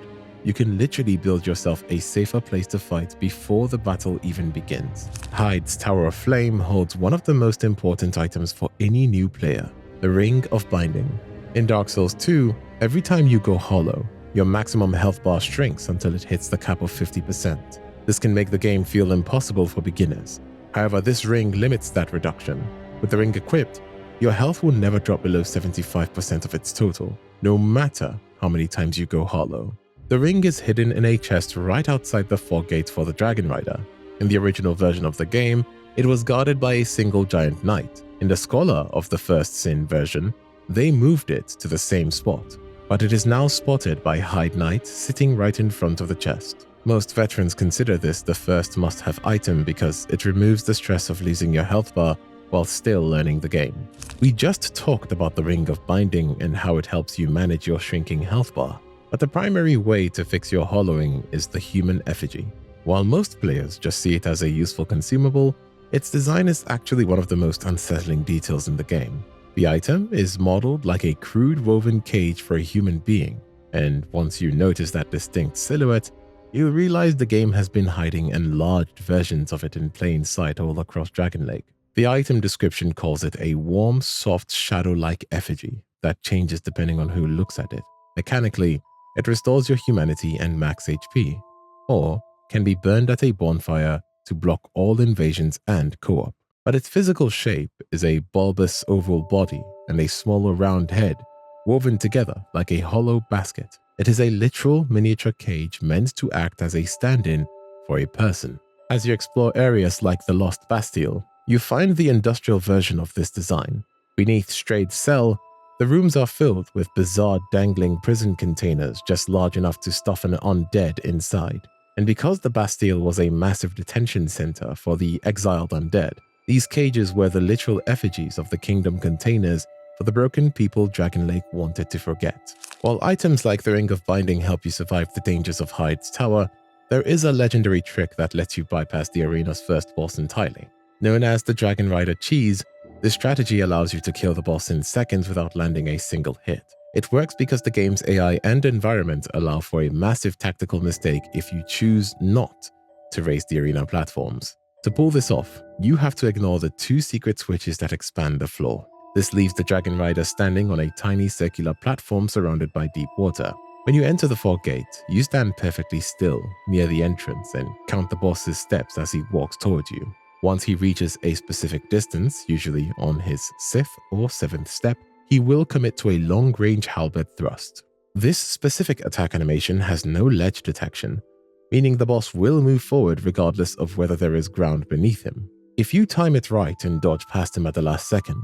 you can literally build yourself a safer place to fight before the battle even begins. Hyde's Tower of Flame holds one of the most important items for any new player, the Ring of Binding. In Dark Souls 2, every time you go hollow, your maximum health bar shrinks until it hits the cap of 50%. This can make the game feel impossible for beginners. However, this ring limits that reduction. With the ring equipped, your health will never drop below 75% of its total, no matter how many times you go hollow. The ring is hidden in a chest right outside the fog gate for the Dragon Rider. In the original version of the game, it was guarded by a single giant knight. In the Scholar of the First Sin version, they moved it to the same spot, but it is now spotted by Hyde Knight sitting right in front of the chest. Most veterans consider this the first must-have item because it removes the stress of losing your health bar while still learning the game. We just talked about the Ring of Binding and how it helps you manage your shrinking health bar, but the primary way to fix your hollowing is the human effigy. While most players just see it as a useful consumable, its design is actually one of the most unsettling details in the game. The item is modeled like a crude woven cage for a human being, and once you notice that distinct silhouette, you realize the game has been hiding enlarged versions of it in plain sight all across Dragon Lake. The item description calls it a warm, soft, shadow-like effigy that changes depending on who looks at it. Mechanically, it restores your humanity and max HP, or can be burned at a bonfire to block all invasions and co-op. But its physical shape is a bulbous oval body and a smaller round head woven together like a hollow basket. It is a literal miniature cage meant to act as a stand-in for a person. As you explore areas like the Lost Bastille, you find the industrial version of this design. Beneath Strade's cell, the rooms are filled with bizarre dangling prison containers just large enough to stuff an undead inside. And because the Bastille was a massive detention center for the exiled undead, these cages were the literal effigies of the kingdom containers for the broken people Dragon Lake wanted to forget. While items like the Ring of Binding help you survive the dangers of Hyde's Tower, there is a legendary trick that lets you bypass the arena's first boss entirely. Known as the Dragon Rider Cheese, this strategy allows you to kill the boss in seconds without landing a single hit. It works because the game's AI and environment allow for a massive tactical mistake if you choose not to raise the arena platforms. To pull this off, you have to ignore the 2 secret switches that expand the floor. This leaves the Dragon Rider standing on a tiny circular platform surrounded by deep water. When you enter the fog gate, you stand perfectly still near the entrance and count the boss's steps as he walks towards you. Once he reaches a specific distance, usually on his 6th or 7th step, he will commit to a long-range halberd thrust. This specific attack animation has no ledge detection, meaning the boss will move forward regardless of whether there is ground beneath him. If you time it right and dodge past him at the last second,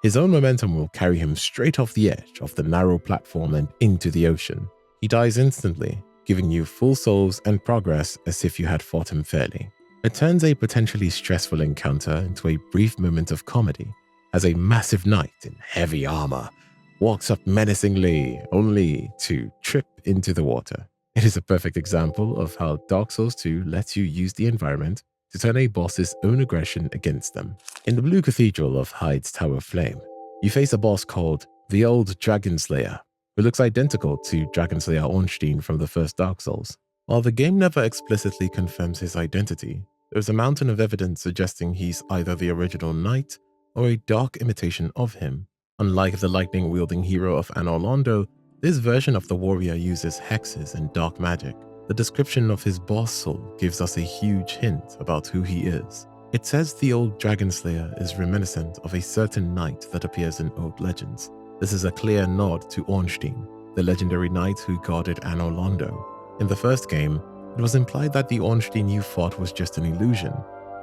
his own momentum will carry him straight off the edge of the narrow platform and into the ocean. He dies instantly, giving you full souls and progress as if you had fought him fairly. It turns a potentially stressful encounter into a brief moment of comedy as a massive knight in heavy armor walks up menacingly, only to trip into the water. It is a perfect example of how Dark Souls 2 lets you use the environment to turn a boss's own aggression against them. In the Blue Cathedral of Hyde's Tower of Flame, you face a boss called the Old Dragon Slayer, who looks identical to Dragon Slayer Ornstein from the first Dark Souls. While the game never explicitly confirms his identity, there is a mountain of evidence suggesting he's either the original knight or a dark imitation of him. Unlike the lightning-wielding hero of Anor Londo, This version of the warrior uses hexes and dark magic. The description of his boss soul gives us a huge hint about who he is. It says the old Dragon Slayer is reminiscent of a certain knight that appears in old legends. This is a clear nod to Ornstein, the legendary knight who guarded Anor Londo. In the first game, it was implied that the Ornstein you fought was just an illusion,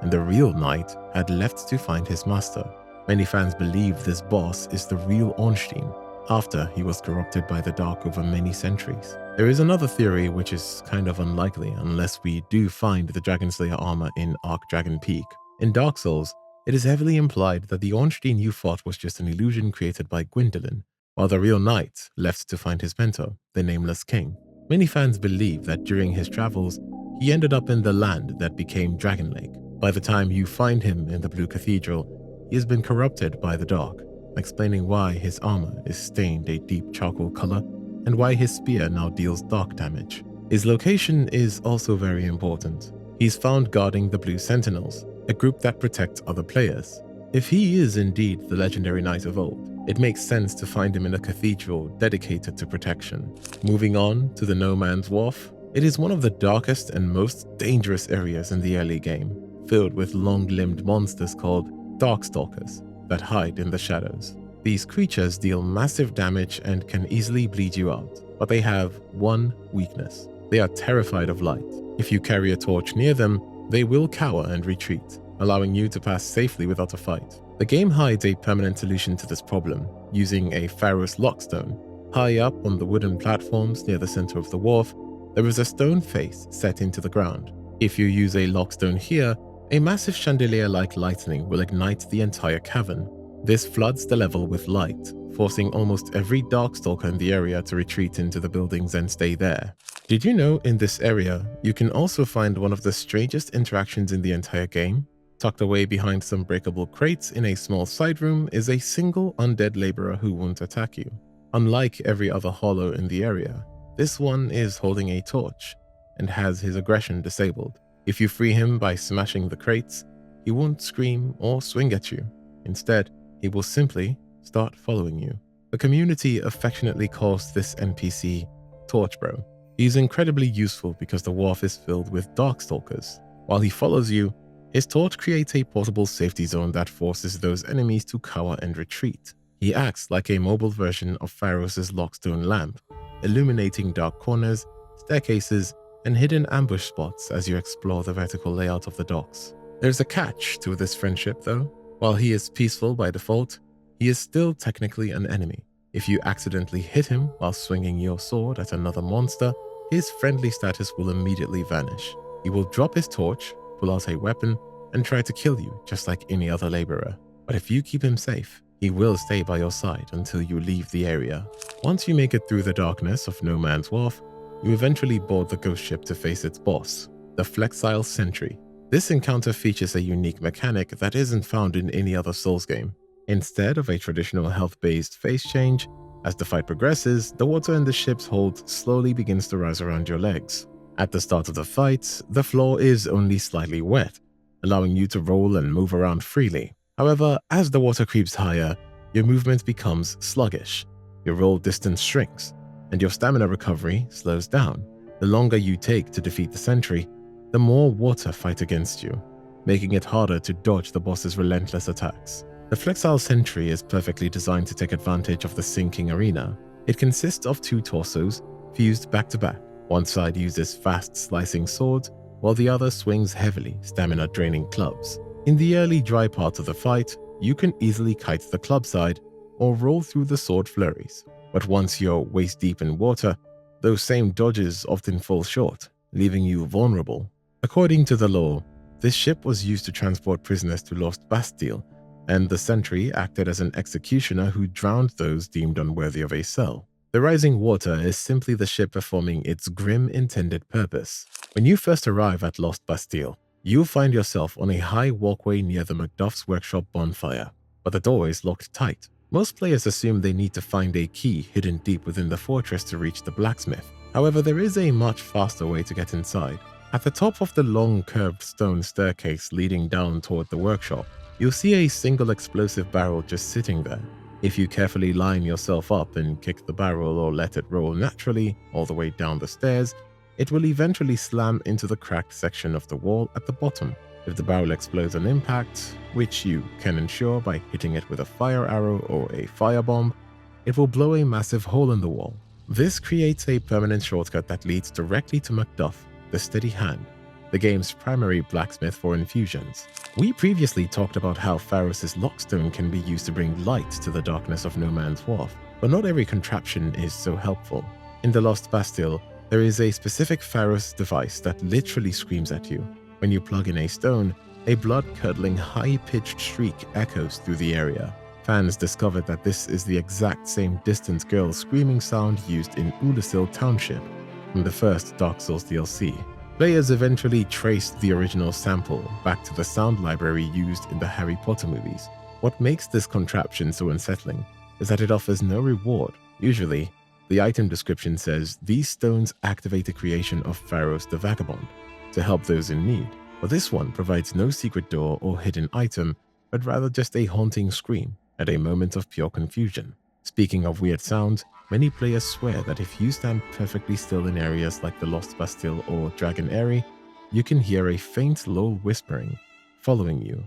and the real knight had left to find his master. Many fans believe this boss is the real Ornstein, after he was corrupted by the dark over many centuries. There is another theory which is kind of unlikely unless we do find the Dragon Slayer armor in Archdragon Peak. In Dark Souls, it is heavily implied that the Ornstein you fought was just an illusion created by Gwyndolin, while the real knight left to find his mentor, the Nameless King. Many fans believe that during his travels, he ended up in the land that became Dragon Lake. By the time you find him in the Blue Cathedral, he has been corrupted by the dark, explaining why his armor is stained a deep charcoal color and why his spear now deals dark damage. His location is also very important. He's found guarding the Blue Sentinels, a group that protects other players. If he is indeed the legendary knight of old, it makes sense to find him in a cathedral dedicated to protection. Moving on to the No Man's Wharf, it is one of the darkest and most dangerous areas in the early game, filled with long-limbed monsters called Darkstalkers that hide in the shadows. These creatures deal massive damage and can easily bleed you out, but they have one weakness. They are terrified of light. If you carry a torch near them, they will cower and retreat, allowing you to pass safely without a fight. The game hides a permanent solution to this problem, using a Pharos lockstone. High up on the wooden platforms near the center of the wharf, there is a stone face set into the ground. If you use a lockstone here, a massive chandelier-like lightning will ignite the entire cavern. This floods the level with light, forcing almost every Darkstalker in the area to retreat into the buildings and stay there. Did you know in this area, you can also find one of the strangest interactions in the entire game? Tucked away behind some breakable crates in a small side room is a single undead laborer who won't attack you. Unlike every other hollow in the area, this one is holding a torch and has his aggression disabled. If you free him by smashing the crates, he won't scream or swing at you. Instead, he will simply start following you. The community affectionately calls this NPC Torch Bro. He's incredibly useful because the wharf is filled with Darkstalkers. While he follows you, his torch creates a portable safety zone that forces those enemies to cower and retreat. He acts like a mobile version of Pharos' lockstone lamp, illuminating dark corners, staircases, and hidden ambush spots as you explore the vertical layout of the docks. There's a catch to this friendship though. While he is peaceful by default, he is still technically an enemy. If you accidentally hit him while swinging your sword at another monster, his friendly status will immediately vanish. He will drop his torch, pull out a weapon, and try to kill you just like any other laborer. But if you keep him safe, he will stay by your side until you leave the area. Once you make it through the darkness of No Man's Wharf, you eventually board the ghost ship to face its boss, the Flexile Sentry. This encounter features a unique mechanic that isn't found in any other Souls game. Instead of a traditional health-based phase change, as the fight progresses, the water in the ship's hold slowly begins to rise around your legs. At the start of the fight, the floor is only slightly wet, allowing you to roll and move around freely. However, as the water creeps higher, your movement becomes sluggish, your roll distance shrinks, and your stamina recovery slows down. The longer you take to defeat the sentry, the more water fight against you, making it harder to dodge the boss's relentless attacks. The Flexile Sentry is perfectly designed to take advantage of the sinking arena. It consists of two torsos, fused back to back. One side uses fast slicing swords, while the other swings heavily, stamina-draining clubs. In the early dry parts of the fight, you can easily kite the club side or roll through the sword flurries. But once you're waist-deep in water, those same dodges often fall short, leaving you vulnerable. According to the lore, this ship was used to transport prisoners to Lost Bastille, and the sentry acted as an executioner who drowned those deemed unworthy of a cell. The rising water is simply the ship performing its grim intended purpose. When you first arrive at Lost Bastille, you'll find yourself on a high walkway near the Macduff's workshop bonfire, but the door is locked tight. Most players assume they need to find a key hidden deep within the fortress to reach the blacksmith. However, there is a much faster way to get inside. At the top of the long curved stone staircase leading down toward the workshop, you'll see a single explosive barrel just sitting there. If you carefully line yourself up and kick the barrel or let it roll naturally all the way down the stairs, it will eventually slam into the cracked section of the wall at the bottom. If the barrel explodes on impact, which you can ensure by hitting it with a fire arrow or a firebomb, it will blow a massive hole in the wall. This creates a permanent shortcut that leads directly to Macduff, the Steady Hand, the game's primary blacksmith for infusions. We previously talked about how Pharos' lockstone can be used to bring light to the darkness of No Man's Wharf, but not every contraption is so helpful. In the Lost Bastille, there is a specific Pharos device that literally screams at you. When you plug in a stone, a blood-curdling, high-pitched shriek echoes through the area. Fans discovered that this is the exact same distant girl screaming sound used in Ulasil Township from the first Dark Souls DLC. Players eventually traced the original sample back to the sound library used in the Harry Potter movies. What makes this contraption so unsettling is that it offers no reward. Usually, the item description says these stones activate the creation of Pharos the Vagabond to help those in need, but this one provides no secret door or hidden item, but rather just a haunting scream at a moment of pure confusion. Speaking of weird sounds, many players swear that if you stand perfectly still in areas like the Lost Bastille or Dragon Eyrie, you can hear a faint low whispering following you,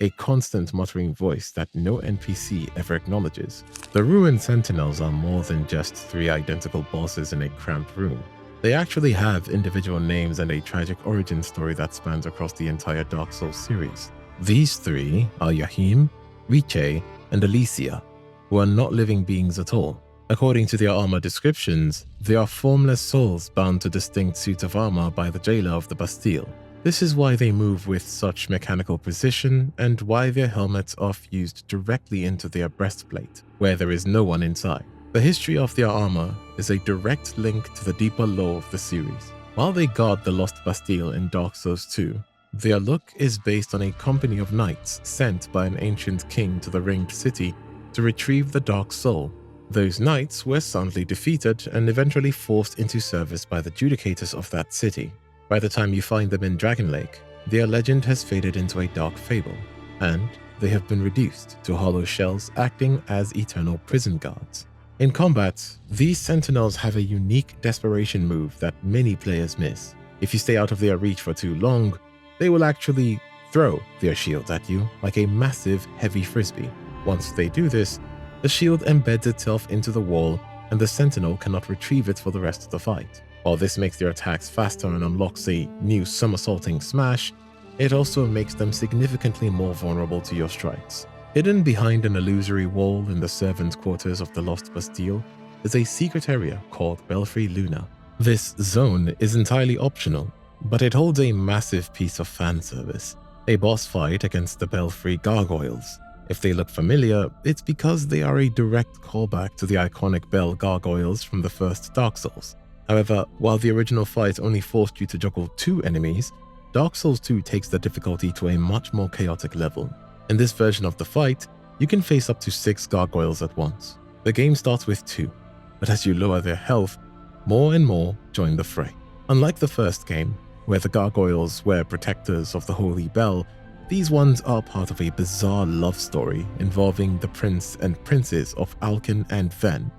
a constant muttering voice that no NPC ever acknowledges. The ruined sentinels are more than just 3 identical bosses in a cramped room. They actually have individual names and a tragic origin story that spans across the entire Dark Souls series. These 3 are Yahim, Riche, and Alicia, who are not living beings at all. According to their armor descriptions, they are formless souls bound to distinct suits of armor by the jailer of the Bastille. This is why they move with such mechanical precision and why their helmets are fused directly into their breastplate, where there is no one inside. The history of their armor is a direct link to the deeper lore of the series. While they guard the Lost Bastille in Dark Souls 2, their look is based on a company of knights sent by an ancient king to the Ringed City to retrieve the Dark Soul. Those knights were soundly defeated and eventually forced into service by the judicators of that city. By the time you find them in Dragon Lake, their legend has faded into a dark fable, and they have been reduced to hollow shells acting as eternal prison guards. In combat, these sentinels have a unique desperation move that many players miss. If you stay out of their reach for too long, they will actually throw their shields at you like a massive, heavy frisbee. Once they do this, the shield embeds itself into the wall and the sentinel cannot retrieve it for the rest of the fight. While this makes their attacks faster and unlocks a new somersaulting smash, it also makes them significantly more vulnerable to your strikes. Hidden behind an illusory wall in the servant quarters of the Lost Bastille is a secret area called Belfry Luna. This zone is entirely optional, but it holds a massive piece of fan service, a boss fight against the Belfry Gargoyles. If they look familiar, it's because they are a direct callback to the iconic Bell Gargoyles from the first Dark Souls. However, while the original fight only forced you to juggle 2 enemies, Dark Souls 2 takes the difficulty to a much more chaotic level. In this version of the fight, you can face up to 6 gargoyles at once. The game starts with 2, but as you lower their health, more and more join the fray. Unlike the first game, where the gargoyles were protectors of the Holy Bell, these ones are part of a bizarre love story involving the prince and princess of Alkin and Ven,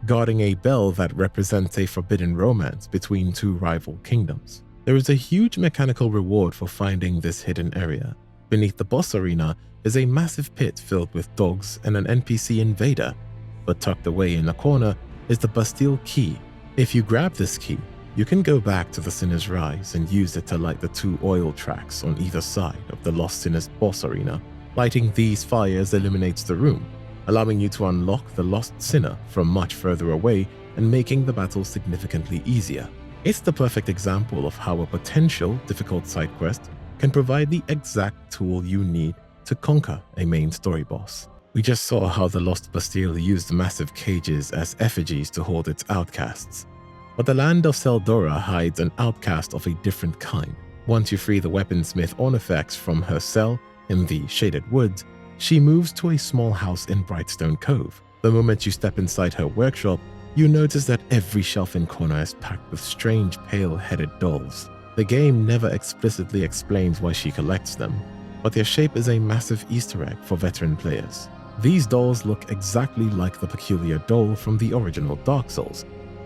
guarding a bell that represents a forbidden romance between 2 rival kingdoms. There is a huge mechanical reward for finding this hidden area. Beneath the boss arena is a massive pit filled with dogs and an NPC invader, but tucked away in a corner is the Bastille key. If you grab this key, you can go back to the Sinner's Rise and use it to light the 2 oil tracks on either side of the Lost Sinners boss arena. Lighting these fires illuminates the room, allowing you to unlock the Lost Sinner from much further away and making the battle significantly easier. It's the perfect example of how a potential difficult side quest can provide the exact tool you need to conquer a main story boss. We just saw how the Lost Bastille used massive cages as effigies to hold its outcasts. But the land of Seldora hides an outcast of a different kind. Once you free the weaponsmith Ornifex from her cell in the Shaded Woods, she moves to a small house in Brightstone Cove. The moment you step inside her workshop, you notice that every shelf and corner is packed with strange pale-headed dolls. The game never explicitly explains why she collects them, but their shape is a massive Easter egg for veteran players. These dolls look exactly like the peculiar doll from the original Dark Souls,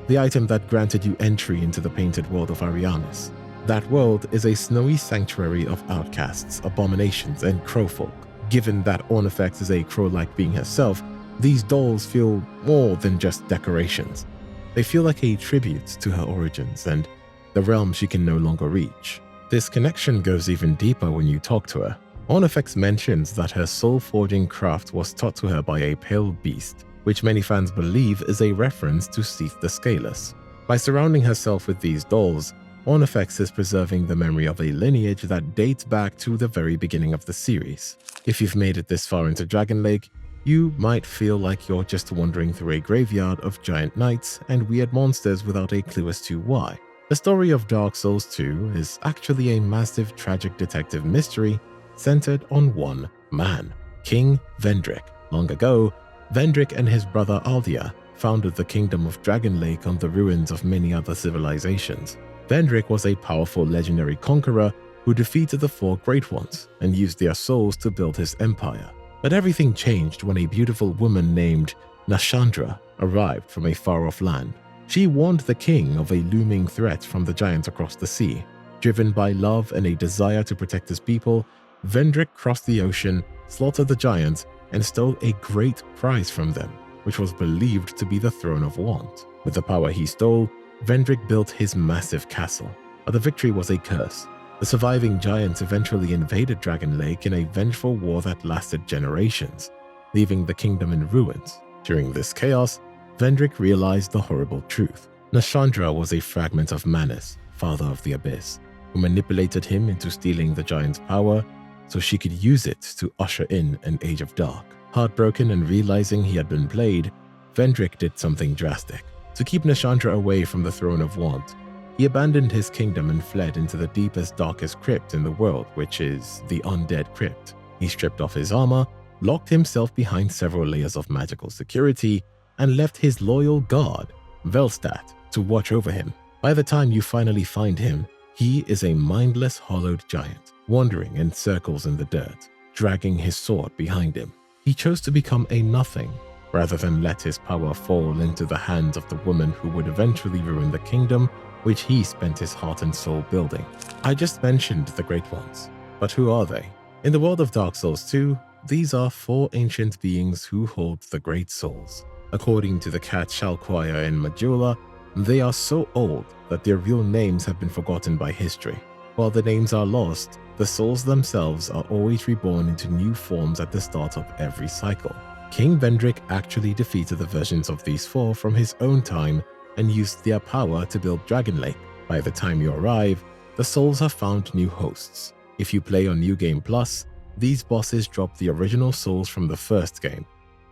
the item that granted you entry into the painted world of Arianis. That world is a snowy sanctuary of outcasts, abominations, and crowfolk. Given that Ornifex is a crow-like being herself, these dolls feel more than just decorations. They feel like a tribute to her origins and the realm she can no longer reach. This connection goes even deeper when you talk to her. Ornifex mentions that her soul-forging craft was taught to her by a pale beast, which many fans believe is a reference to Seath the Scaleless. By surrounding herself with these dolls, Ornifex is preserving the memory of a lineage that dates back to the very beginning of the series. If you've made it this far into Dragon Lake, you might feel like you're just wandering through a graveyard of giant knights and weird monsters without a clue as to why. The story of Dark Souls 2 is actually a massive tragic detective mystery centered on one man, King Vendyr. Long ago, Vendyr and his brother Aldia founded the Kingdom of Dragon Lake on the ruins of many other civilizations. Vendyr was a powerful legendary conqueror who defeated the four Great Ones and used their souls to build his empire. But everything changed when a beautiful woman named Nashandra arrived from a far-off land. She warned the king of a looming threat from the giants across the sea. Driven by love and a desire to protect his people, Vendyr crossed the ocean, slaughtered the giants, and stole a great prize from them, which was believed to be the Throne of Want. With the power he stole, Vendyr built his massive castle, but the victory was a curse. The surviving giants eventually invaded Dragon Lake in a vengeful war that lasted generations, leaving the kingdom in ruins. During this chaos, Vendyr realized the horrible truth. Nashandra was a fragment of Manus, father of the Abyss, who manipulated him into stealing the giant's power so she could use it to usher in an Age of Dark. Heartbroken and realizing he had been played, Vendyr did something drastic. To keep Nashandra away from the Throne of Want, he abandoned his kingdom and fled into the deepest, darkest crypt in the world, which is the Undead Crypt. He stripped off his armor, locked himself behind several layers of magical security, and left his loyal guard, Velstadt, to watch over him. By the time you finally find him, he is a mindless, hollowed giant, wandering in circles in the dirt, dragging his sword behind him. He chose to become a nothing, rather than let his power fall into the hands of the woman who would eventually ruin the kingdom which he spent his heart and soul building. I just mentioned the Great Ones, but who are they? In the world of Dark Souls 2, these are four ancient beings who hold the Great Souls. According to the cat Shalquire in Majula, they are so old that their real names have been forgotten by history. While the names are lost, the souls themselves are always reborn into new forms at the start of every cycle. King Vendyr actually defeated the versions of these four from his own time and used their power to build Dragon Lake. By the time you arrive, the souls have found new hosts. If you play on New Game Plus, these bosses drop the original souls from the first game,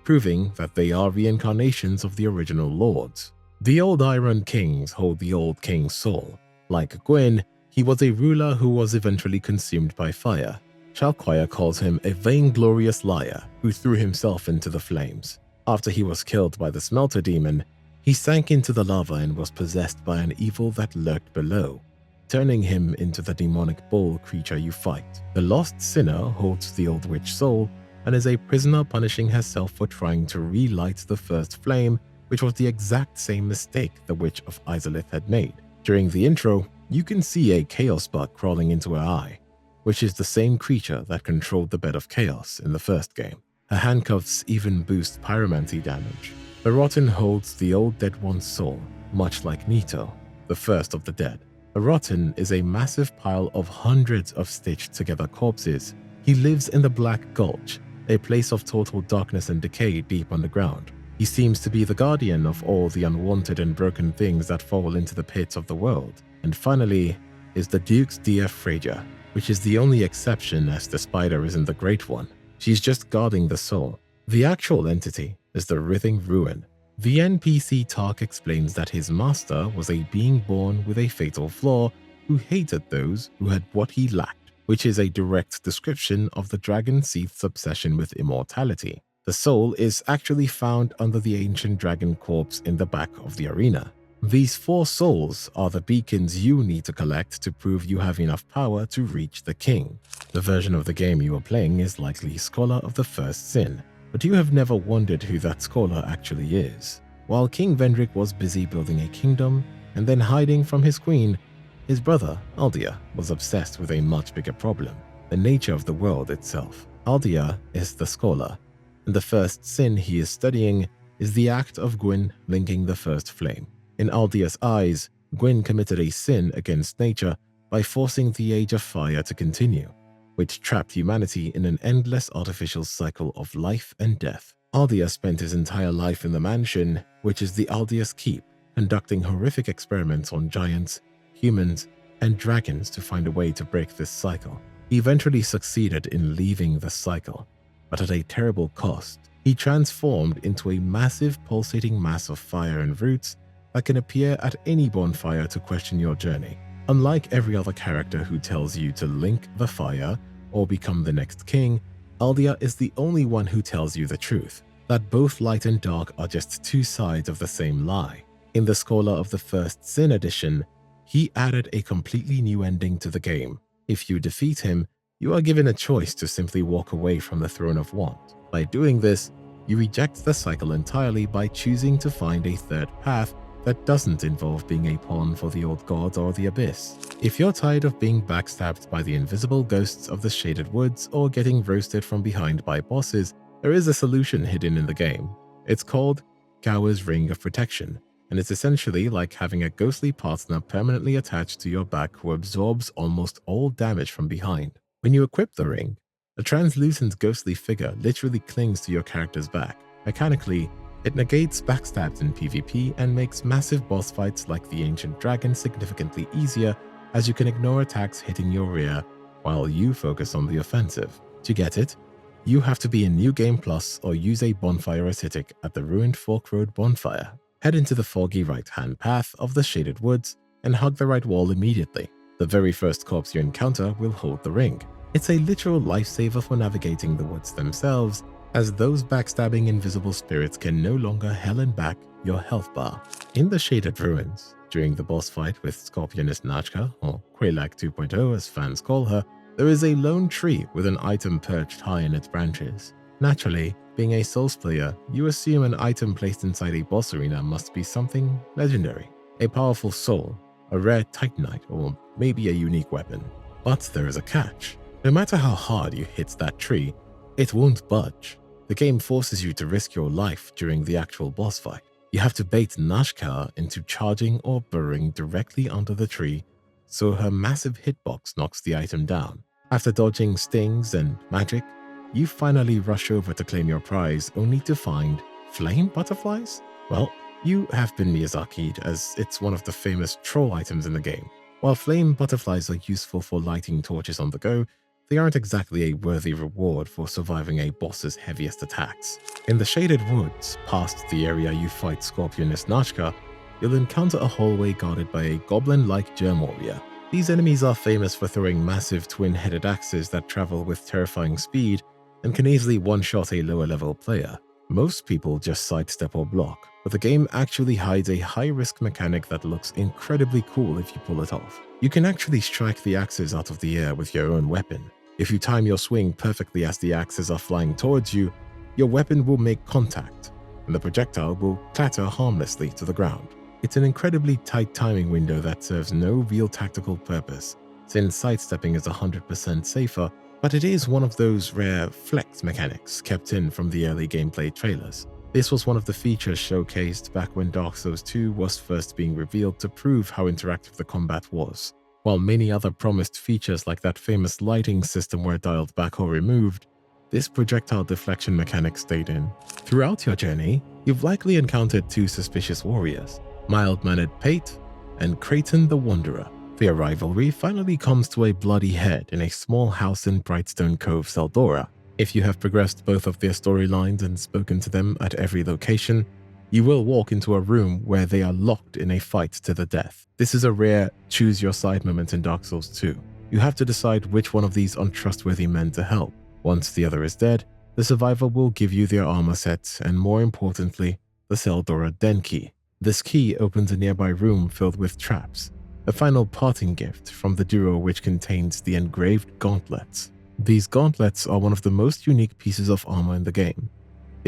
proving that they are reincarnations of the original lords. The old Iron Kings hold the old King's soul. Like Gwyn, he was a ruler who was eventually consumed by fire. Shalquire calls him a vainglorious liar who threw himself into the flames. After he was killed by the Smelter Demon, he sank into the lava and was possessed by an evil that lurked below, turning him into the demonic bull creature you fight. The lost sinner holds the old witch soul and is a prisoner punishing herself for trying to relight the first flame, which was the exact same mistake the Witch of Izalith had made. During the intro, you can see a chaos bug crawling into her eye, which is the same creature that controlled the Bed of Chaos in the first game. Her handcuffs even boost pyromancy damage. The Rotten holds the old dead one's soul, much like Nito, the first of the dead. The Rotten is a massive pile of hundreds of stitched together corpses. He lives in the Black Gulch, a place of total darkness and decay deep underground. He seems to be the guardian of all the unwanted and broken things that fall into the pits of the world. And finally is the Duke's dear Freyja, which is the only exception as the spider isn't the Great One. She's just guarding the soul. The actual entity is the writhing ruin. The NPC Tark explains that his master was a being born with a fatal flaw who hated those who had what he lacked, which is a direct description of the dragon Seath's obsession with immortality. The soul is actually found under the ancient dragon corpse in the back of the arena. These four souls are the beacons you need to collect to prove you have enough power to reach the king. The version of the game you are playing is likely Scholar of the First Sin, But you have never wondered who that scholar actually is. While King Vendyr was busy building a kingdom and then hiding from his queen, his brother, Vendyr, was obsessed with a much bigger problem: the nature of the world itself. Vendyr is the scholar, and the first sin he is studying is the act of Gwyn linking the first flame. In Vendyr's eyes, Gwyn committed a sin against nature by forcing the Age of Fire to continue, which trapped humanity in an endless artificial cycle of life and death. Vendyr spent his entire life in the mansion, which is the Vendyr's Keep, conducting horrific experiments on giants, humans, and dragons to find a way to break this cycle. He eventually succeeded in leaving the cycle, but at a terrible cost. He transformed into a massive pulsating mass of fire and roots that can appear at any bonfire to question your journey. Unlike every other character who tells you to link the fire or become the next king, Vendyr is the only one who tells you the truth, that both light and dark are just two sides of the same lie. In the Scholar of the First Sin edition, he added a completely new ending to the game. If you defeat him, you are given a choice to simply walk away from the Throne of Want. By doing this, you reject the cycle entirely by choosing to find a third path that doesn't involve being a pawn for the old gods or the abyss. If you're tired of being backstabbed by the invisible ghosts of the Shaded Woods or getting roasted from behind by bosses, there is a solution hidden in the game. It's called Gower's Ring of Protection, and it's essentially like having a ghostly partner permanently attached to your back who absorbs almost all damage from behind. When you equip the ring, a translucent ghostly figure literally clings to your character's back. Mechanically, it negates backstabs in PvP and makes massive boss fights like the Ancient Dragon significantly easier, as you can ignore attacks hitting your rear while you focus on the offensive. To get it, you have to be in New Game Plus or use a bonfire ascetic at the ruined Fork Road bonfire. Head into the foggy right-hand path of the Shaded Woods and hug the right wall immediately. The very first corpse you encounter will hold the ring. It's a literal lifesaver for navigating the woods themselves, as those backstabbing invisible spirits can no longer helen back your health bar. In the Shaded Ruins, during the boss fight with Scorpioness Nachka, or Quelaag 2.0 as fans call her, there is a lone tree with an item perched high in its branches. Naturally, being a Souls player, you assume an item placed inside a boss arena must be something legendary. A powerful soul, a rare Titanite, or maybe a unique weapon. But there is a catch. No matter how hard you hit that tree, it won't budge. The game forces you to risk your life during the actual boss fight. You have to bait Nashka into charging or burrowing directly under the tree, so her massive hitbox knocks the item down. After dodging stings and magic, you finally rush over to claim your prize, only to find flame butterflies? Well, you have been Miyazaki'd, as it's one of the famous troll items in the game. While flame butterflies are useful for lighting torches on the go, they aren't exactly a worthy reward for surviving a boss's heaviest attacks. In the Shaded Woods, past the area you fight Scorpioness Nachka, you'll encounter a hallway guarded by a goblin-like germ warrior. These enemies are famous for throwing massive twin-headed axes that travel with terrifying speed and can easily one-shot a lower-level player. Most people just sidestep or block, but the game actually hides a high-risk mechanic that looks incredibly cool if you pull it off. You can actually strike the axes out of the air with your own weapon. If you time your swing perfectly as the axes are flying towards you, your weapon will make contact, and the projectile will clatter harmlessly to the ground. It's an incredibly tight timing window that serves no real tactical purpose, since sidestepping is 100% safer, but it is one of those rare flex mechanics kept in from the early gameplay trailers. This was one of the features showcased back when Dark Souls 2 was first being revealed to prove how interactive the combat was. While many other promised features like that famous lighting system were dialed back or removed, this projectile deflection mechanic stayed in. Throughout your journey, you've likely encountered two suspicious warriors, mild-mannered Pate and Creighton the Wanderer. Their rivalry finally comes to a bloody head in a small house in Brightstone Cove, Seldora. If you have progressed both of their storylines and spoken to them at every location, you will walk into a room where they are locked in a fight to the death. This is a rare choose your side moment in Dark Souls 2. You have to decide which one of these untrustworthy men to help. Once the other is dead, the survivor will give you their armor set and, more importantly, the Seldora Den Key. This key opens a nearby room filled with traps, a final parting gift from the duo which contains the engraved gauntlets. These gauntlets are one of the most unique pieces of armor in the game.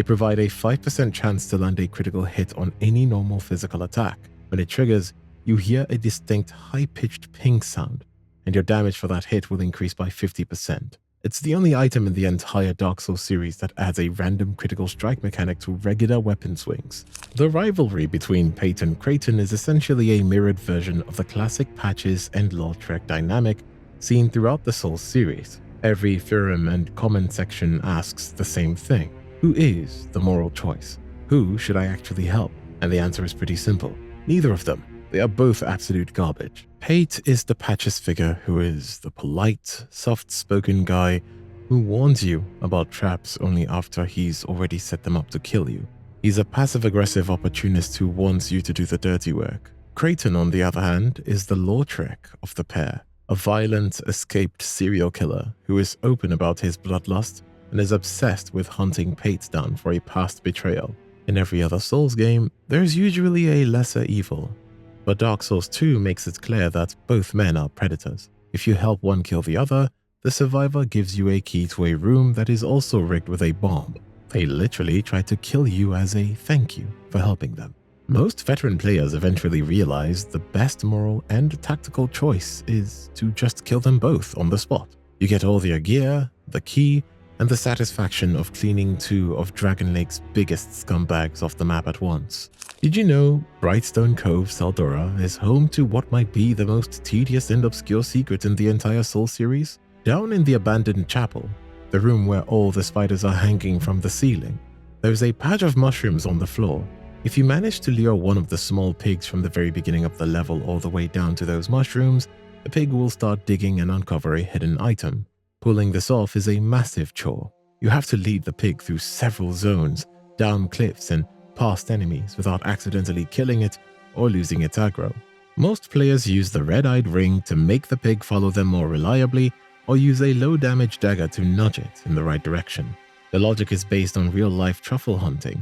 They provide a 5% chance to land a critical hit on any normal physical attack. When it triggers, you hear a distinct high-pitched ping sound, and your damage for that hit will increase by 50%. It's the only item in the entire Dark Souls series that adds a random critical strike mechanic to regular weapon swings. The rivalry between Pate and Kraton is essentially a mirrored version of the classic patches and lore trek dynamic seen throughout the Souls series. Every forum and comment section asks the same thing. Who is the moral choice? Who should I actually help? And the answer is pretty simple. Neither of them. They are both absolute garbage. Pate is the patches figure who is the polite, soft-spoken guy who warns you about traps only after he's already set them up to kill you. He's a passive-aggressive opportunist who wants you to do the dirty work. Kraton, on the other hand, is the lore trek of the pair, a violent, escaped serial killer who is open about his bloodlust and is obsessed with hunting Pate down for a past betrayal. In every other Souls game, there's usually a lesser evil, but Dark Souls 2 makes it clear that both men are predators. If you help one kill the other, the survivor gives you a key to a room that is also rigged with a bomb. They literally try to kill you as a thank you for helping them. Most veteran players eventually realize the best moral and tactical choice is to just kill them both on the spot. You get all their gear, the key, and the satisfaction of cleaning two of Dragon Lake's biggest scumbags off the map at once. Did you know Brightstone Cove, Saldora is home to what might be the most tedious and obscure secret in the entire Soul series? Down in the abandoned chapel, the room where all the spiders are hanging from the ceiling, there's a patch of mushrooms on the floor. If you manage to lure one of the small pigs from the very beginning of the level all the way down to those mushrooms, the pig will start digging and uncover a hidden item. Pulling this off is a massive chore. You have to lead the pig through several zones, down cliffs and past enemies without accidentally killing it or losing its aggro. Most players use the red-eyed ring to make the pig follow them more reliably, or use a low-damage dagger to nudge it in the right direction. The logic is based on real-life truffle hunting,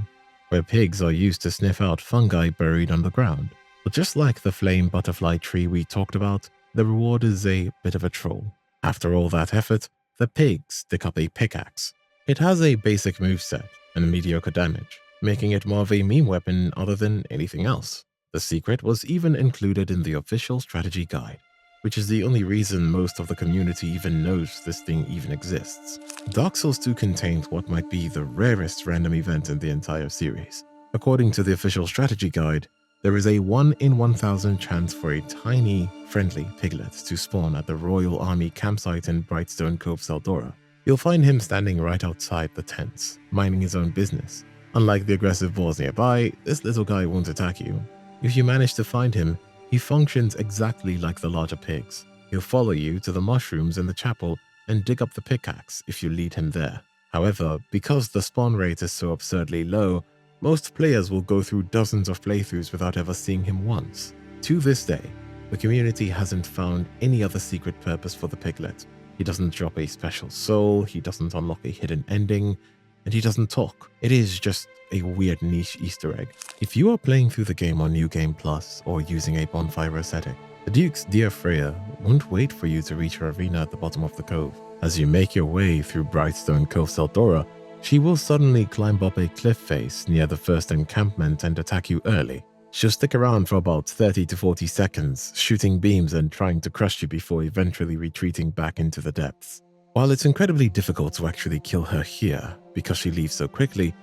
where pigs are used to sniff out fungi buried underground. But just like the flame butterfly tree we talked about, the reward is a bit of a troll. After all that effort, the pigs stick up a pickaxe. It has a basic moveset and mediocre damage, making it more of a meme weapon other than anything else. The secret was even included in the official strategy guide, which is the only reason most of the community even knows this thing even exists. Dark Souls 2 contains what might be the rarest random event in the entire series. According to the official strategy guide, there is a 1 in 1,000 chance for a tiny, friendly piglet to spawn at the Royal Army campsite in Brightstone Cove, Saldora. You'll find him standing right outside the tents, minding his own business. Unlike the aggressive boars nearby, this little guy won't attack you. If you manage to find him, he functions exactly like the larger pigs. He'll follow you to the mushrooms in the chapel and dig up the pickaxe if you lead him there. However, because the spawn rate is so absurdly low, most players will go through dozens of playthroughs without ever seeing him once. To this day, the community hasn't found any other secret purpose for the piglet. He doesn't drop a special soul, he doesn't unlock a hidden ending, and he doesn't talk. It is just a weird niche Easter egg. If you are playing through the game on New Game Plus or using a bonfire aesthetic, the Duke's dear Freya won't wait for you to reach her arena at the bottom of the cove. As you make your way through Brightstone Cove, Saldora, she will suddenly climb up a cliff face near the first encampment and attack you early. She'll stick around for about 30 to 40 seconds, shooting beams and trying to crush you before eventually retreating back into the depths. While it's incredibly difficult to actually kill her here because she leaves so quickly,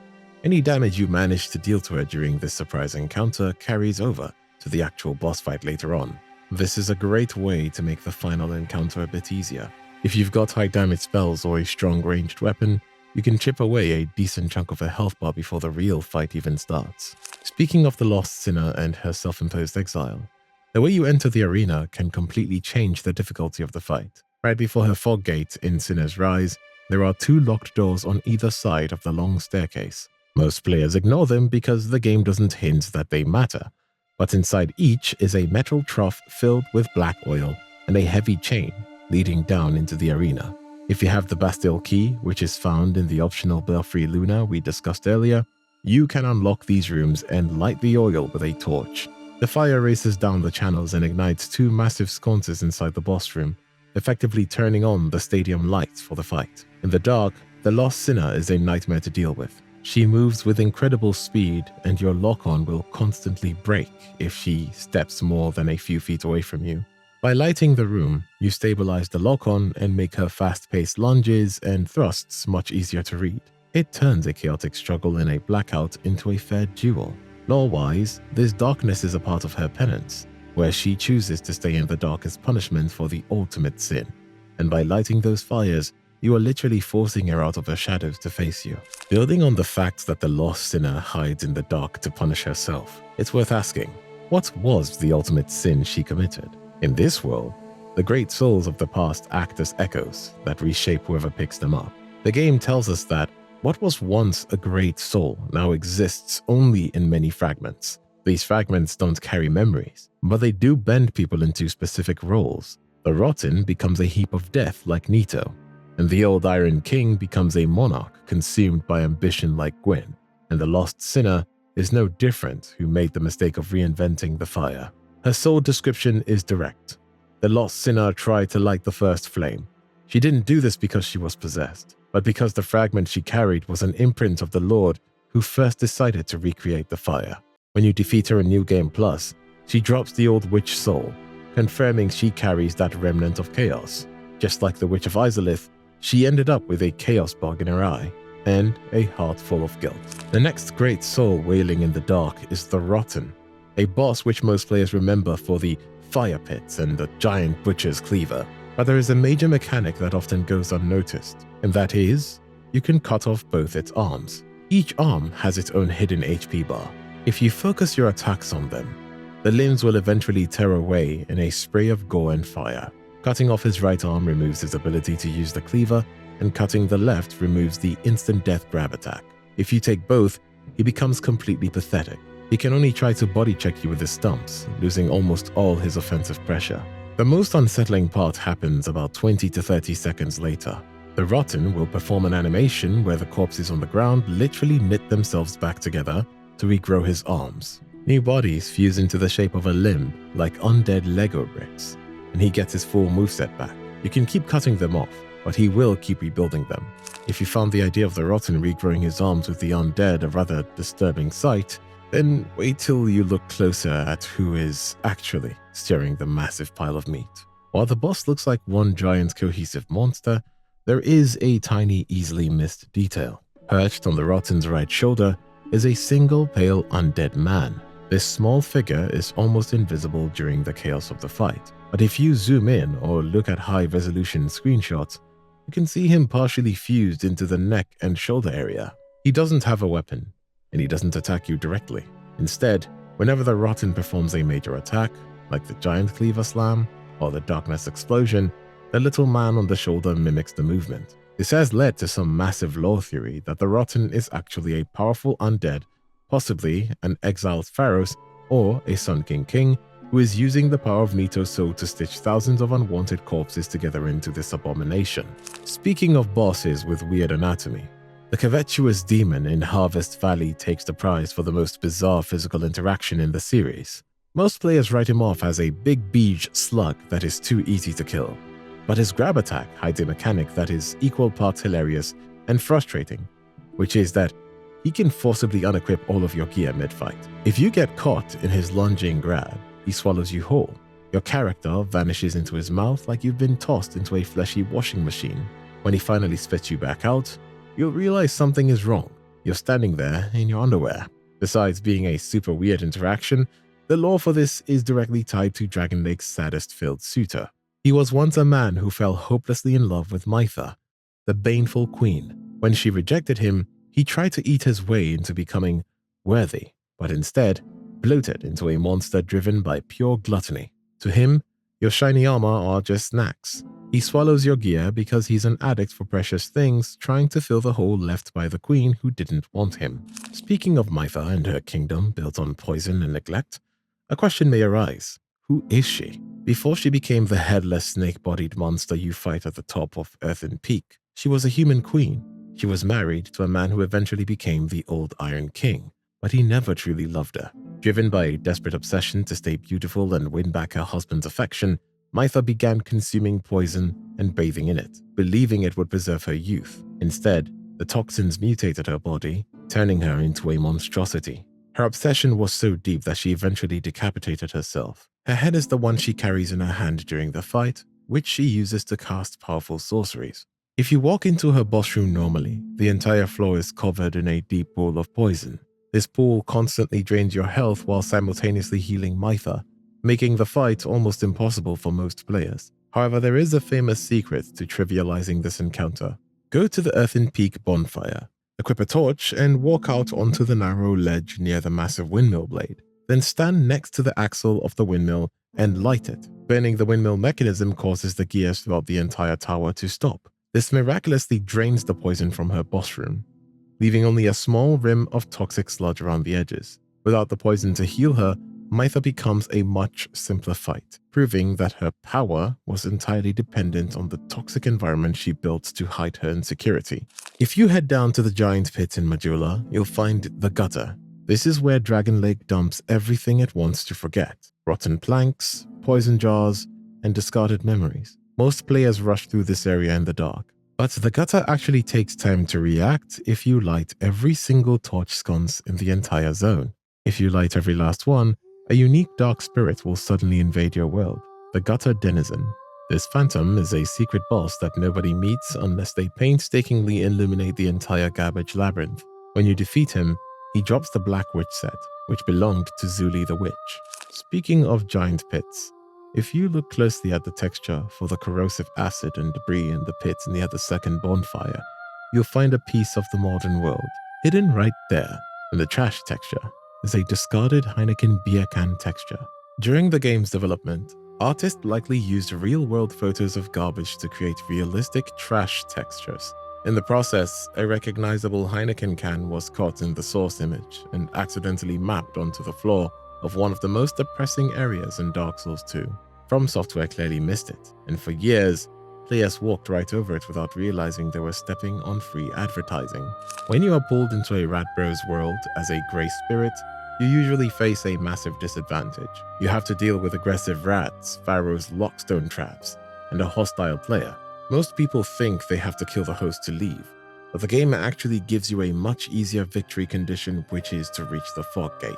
any damage you manage to deal to her during this surprise encounter carries over to the actual boss fight later on. This is a great way to make the final encounter a bit easier. If you've got high damage spells or a strong ranged weapon, you can chip away a decent chunk of a health bar before the real fight even starts. Speaking of the Lost Sinner and her self-imposed exile, the way you enter the arena can completely change the difficulty of the fight. Right before her fog gate in Sinner's Rise, there are 2 locked doors on either side of the long staircase. Most players ignore them because the game doesn't hint that they matter, but inside each is a metal trough filled with black oil and a heavy chain leading down into the arena. If you have the Bastille key, which is found in the optional Belfry Luna we discussed earlier, you can unlock these rooms and light the oil with a torch. The fire races down the channels and ignites 2 massive sconces inside the boss room, effectively turning on the stadium lights for the fight. In the dark, the Lost Sinner is a nightmare to deal with. She moves with incredible speed, and your lock-on will constantly break if she steps more than a few feet away from you. By lighting the room, you stabilize the lock-on and make her fast-paced lunges and thrusts much easier to read. It turns a chaotic struggle in a blackout into a fair duel. Lore-wise, this darkness is a part of her penance, where she chooses to stay in the dark as punishment for the ultimate sin. And by lighting those fires, you are literally forcing her out of her shadows to face you. Building on the fact that the lost sinner hides in the dark to punish herself, it's worth asking, what was the ultimate sin she committed? In this world, the great souls of the past act as echoes that reshape whoever picks them up. The game tells us that what was once a great soul now exists only in many fragments. These fragments don't carry memories, but they do bend people into specific roles. The rotten becomes a heap of death like Nito, and the old Iron King becomes a monarch consumed by ambition like Gwyn, and the lost sinner is no different, who made the mistake of reinventing the fire. Her soul description is direct. The lost sinner tried to light the first flame. She didn't do this because she was possessed, but because the fragment she carried was an imprint of the Lord who first decided to recreate the fire. When you defeat her in New Game Plus, she drops the old witch soul, confirming she carries that remnant of chaos. Just like the Witch of Izalith, she ended up with a chaos bug in her eye and a heart full of guilt. The next great soul wailing in the dark is the Rotten, a boss which most players remember for the fire pits and the giant butcher's cleaver. But there is a major mechanic that often goes unnoticed, and that is, you can cut off both its arms. Each arm has its own hidden HP bar. If you focus your attacks on them, the limbs will eventually tear away in a spray of gore and fire. Cutting off his right arm removes his ability to use the cleaver, and cutting the left removes the instant death grab attack. If you take both, he becomes completely pathetic. He can only try to body check you with his stumps, losing almost all his offensive pressure. The most unsettling part happens about 20 to 30 seconds later. The Rotten will perform an animation where the corpses on the ground literally knit themselves back together to regrow his arms. New bodies fuse into the shape of a limb like undead Lego bricks, and he gets his full moveset back. You can keep cutting them off, but he will keep rebuilding them. If you found the idea of the Rotten regrowing his arms with the undead a rather disturbing sight, then wait till you look closer at who is actually stirring the massive pile of meat. While the boss looks like one giant cohesive monster, there is a tiny, easily missed detail. Perched on the Rotten's right shoulder is a single pale undead man. This small figure is almost invisible during the chaos of the fight, but if you zoom in or look at high-resolution screenshots, you can see him partially fused into the neck and shoulder area. He doesn't have a weapon, and he doesn't attack you directly. Instead, whenever the Rotten performs a major attack, like the Giant Cleaver Slam or the Darkness Explosion, the little man on the shoulder mimics the movement. This has led to some massive lore theory that the Rotten is actually a powerful undead, possibly an exiled Pharaoh or a Sun King who is using the power of Nito's soul to stitch thousands of unwanted corpses together into this abomination. Speaking of bosses with weird anatomy, the covetous demon in Harvest Valley takes the prize for the most bizarre physical interaction in the series. Most players write him off as a big beige slug that is too easy to kill, but his grab attack hides a mechanic that is equal parts hilarious and frustrating, which is that he can forcibly unequip all of your gear mid-fight. If you get caught in his lunging grab, he swallows you whole. Your character vanishes into his mouth like you've been tossed into a fleshy washing machine. When he finally spits you back out, you'll realize something is wrong. You're standing there in your underwear. Besides being a super weird interaction, the lore for this is directly tied to Dragon Lake's saddest failed suitor. He was once a man who fell hopelessly in love with Mytha, the baneful queen. When she rejected him, he tried to eat his way into becoming worthy, but instead bloated into a monster driven by pure gluttony. To him, your shiny armor are just snacks. He swallows your gear because he's an addict for precious things, trying to fill the hole left by the queen who didn't want him. Speaking of Mytha and her kingdom built on poison and neglect, a question may arise. Who is she? Before she became the headless snake-bodied monster you fight at the top of Earthen Peak, she was a human queen. She was married to a man who eventually became the Old Iron King, but he never truly loved her. Driven by a desperate obsession to stay beautiful and win back her husband's affection, Mytha began consuming poison and bathing in it, believing it would preserve her youth. Instead, the toxins mutated her body, turning her into a monstrosity. Her obsession was so deep that she eventually decapitated herself. Her head is the one she carries in her hand during the fight, which she uses to cast powerful sorceries. If you walk into her boss room normally, the entire floor is covered in a deep pool of poison. This pool constantly drains your health while simultaneously healing Mytha, making the fight almost impossible for most players. However, there is a famous secret to trivializing this encounter. Go to the Earthen Peak bonfire, equip a torch, and walk out onto the narrow ledge near the massive windmill blade. Then stand next to the axle of the windmill and light it. Burning the windmill mechanism causes the gears throughout the entire tower to stop. This miraculously drains the poison from her boss room, leaving only a small rim of toxic sludge around the edges. Without the poison to heal her, Mytha becomes a much simpler fight, proving that her power was entirely dependent on the toxic environment she built to hide her insecurity. If you head down to the giant pit in Majula, you'll find the gutter. This is where Dragon Lake dumps everything it wants to forget: rotten planks, poison jars, and discarded memories. Most players rush through this area in the dark, but the gutter actually takes time to react if you light every single torch sconce in the entire zone. If you light every last one, a unique dark spirit will suddenly invade your world, the Gutter Denizen. This phantom is a secret boss that nobody meets unless they painstakingly illuminate the entire garbage labyrinth. When you defeat him, he drops the Black Witch set, which belonged to Zuli the Witch. Speaking of giant pits, if you look closely at the texture for the corrosive acid and debris in the pits near the second bonfire, you'll find a piece of the modern world. Hidden right there, in the trash texture, is a discarded Heineken beer can texture. During the game's development, artists likely used real-world photos of garbage to create realistic trash textures. In the process, a recognizable Heineken can was caught in the source image and accidentally mapped onto the floor of one of the most depressing areas in Dark Souls 2. From Software clearly missed it, and for years, players walked right over it without realizing they were stepping on free advertising. When you are pulled into a Rat Bros world as a Grey Spirit, you usually face a massive disadvantage. You have to deal with aggressive rats, Pharaoh's lockstone traps, and a hostile player. Most people think they have to kill the host to leave, but the game actually gives you a much easier victory condition, which is to reach the fog gate.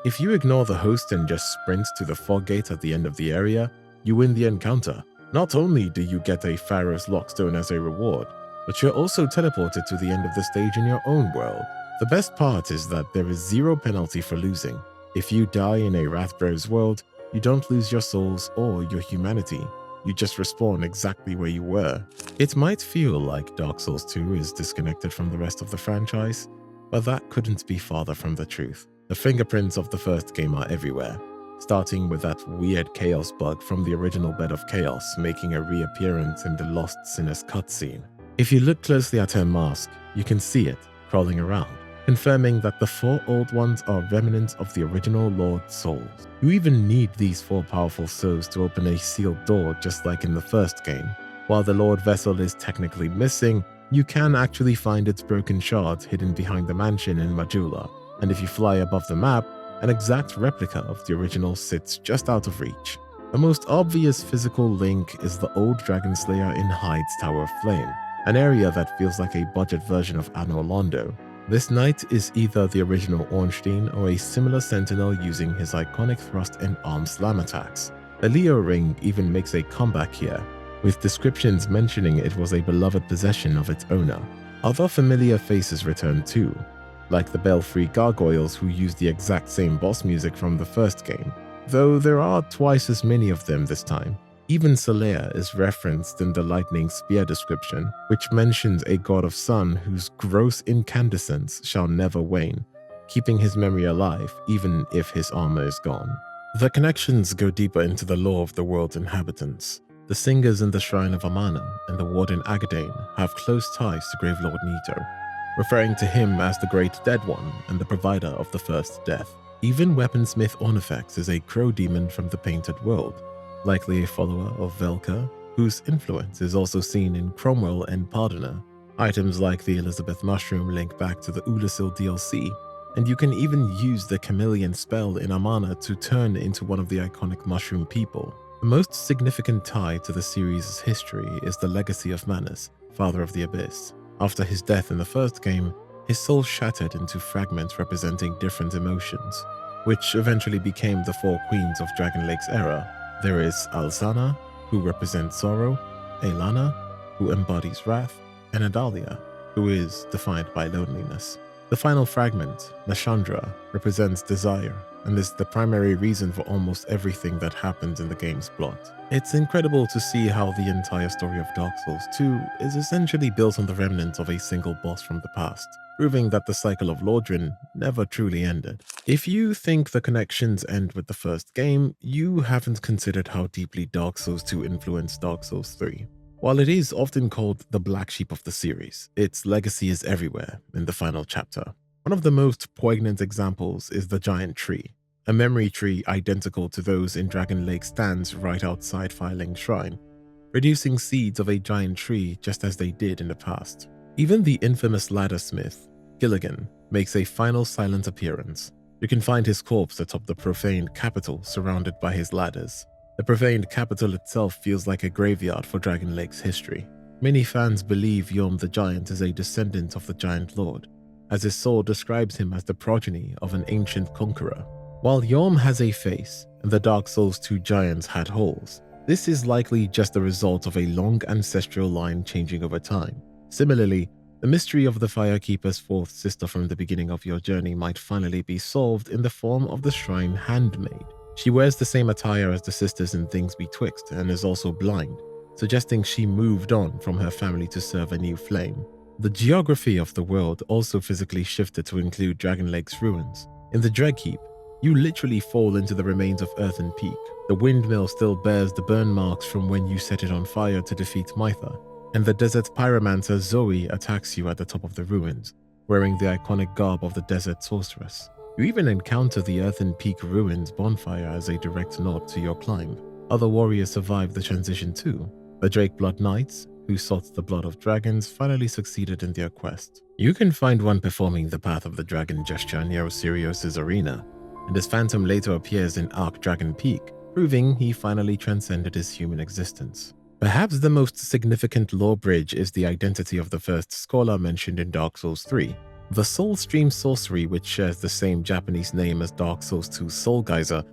If you ignore the host and just sprint to the fog gate at the end of the area, you win the encounter. Not only do you get a Pharaoh's Lockstone as a reward, but you're also teleported to the end of the stage in your own world. The best part is that there is zero penalty for losing. If you die in a Rathbros world, you don't lose your souls or your humanity. You just respawn exactly where you were. It might feel like Dark Souls 2 is disconnected from the rest of the franchise, but that couldn't be farther from the truth. The fingerprints of the first game are everywhere, starting with that weird chaos bug from the original Bed of Chaos making a reappearance in the Lost Sinners cutscene. If you look closely at her mask, you can see it crawling around, confirming that the 4 old ones are remnants of the original Lord Souls. You even need these 4 powerful souls to open a sealed door just like in the first game. While the Lord Vessel is technically missing, you can actually find its broken shards hidden behind the mansion in Majula. And if you fly above the map, an exact replica of the original sits just out of reach. The most obvious physical link is the old Dragon Slayer in Hyde's Tower of Flame, an area that feels like a budget version of Anor Londo. This knight is either the original Ornstein or a similar sentinel using his iconic thrust and arm slam attacks. The Leo ring even makes a comeback here, with descriptions mentioning it was a beloved possession of its owner. Other familiar faces return too, like the Belfry Gargoyles who use the exact same boss music from the first game, though there are twice as many of them this time. Even Solaire is referenced in the Lightning Spear description, which mentions a god of sun whose gross incandescence shall never wane, keeping his memory alive even if his armor is gone. The connections go deeper into the lore of the world's inhabitants. The singers in the Shrine of Amana and the Warden Agadane have close ties to Gravelord Nito, referring to him as the Great Dead One and the provider of the first death. Even Weaponsmith Ornifex is a crow demon from the Painted World, likely a follower of Velka, whose influence is also seen in Cromwell and Pardoner. Items like the Elizabeth Mushroom link back to the Ulasil DLC, and you can even use the Chameleon spell in Amana to turn into one of the iconic Mushroom people. The most significant tie to the series' history is the legacy of Manus, Father of the Abyss. After his death in the first game, his soul shattered into fragments representing different emotions, which eventually became the four queens of Dragon Lake's era. There is Alzana, who represents sorrow, Aelana, who embodies wrath, and Adalia, who is defined by loneliness. The final fragment, Nashandra, represents desire and is the primary reason for almost everything that happens in the game's plot. It's incredible to see how the entire story of Dark Souls 2 is essentially built on the remnants of a single boss from the past, proving that the cycle of Lordran never truly ended. If you think the connections end with the first game, you haven't considered how deeply Dark Souls 2 influenced Dark Souls 3. While it is often called the black sheep of the series, its legacy is everywhere in the final chapter. One of the most poignant examples is the giant tree. A memory tree identical to those in Dragon Lake stands right outside Firelink Shrine, producing seeds of a giant tree just as they did in the past. Even the infamous laddersmith, Gilligan, makes a final silent appearance. You can find his corpse atop the profaned capital surrounded by his ladders. The profaned capital itself feels like a graveyard for Dragon Lake's history. Many fans believe Yom the Giant is a descendant of the Giant Lord, as his soul describes him as the progeny of an ancient conqueror. While Yom has a face and the Dark Souls 2 giants had holes, this is likely just the result of a long ancestral line changing over time. Similarly, the mystery of the Firekeeper's fourth sister from the beginning of your journey might finally be solved in the form of the Shrine Handmaid. She wears the same attire as the sisters in Things Betwixt and is also blind, suggesting she moved on from her family to serve a new flame. The geography of the world also physically shifted to include Dragon Lake's ruins. In the Dreadkeep, you literally fall into the remains of Earthen Peak. The windmill still bears the burn marks from when you set it on fire to defeat Mytha, and the desert pyromancer Zoe attacks you at the top of the ruins, wearing the iconic garb of the desert sorceress. You even encounter the Earthen Peak ruins bonfire as a direct nod to your climb. Other warriors survived the transition too. The Drakeblood Knights, who sought the blood of dragons, finally succeeded in their quest. You can find one performing the Path of the Dragon gesture near Osirios' arena, and his phantom later appears in Arc Dragon Peak, proving he finally transcended his human existence. Perhaps the most significant lore bridge is the identity of the first scholar mentioned in Dark Souls 3. The Soul Stream sorcery, which shares the same Japanese name as Dark Souls 2's Soul Geyser,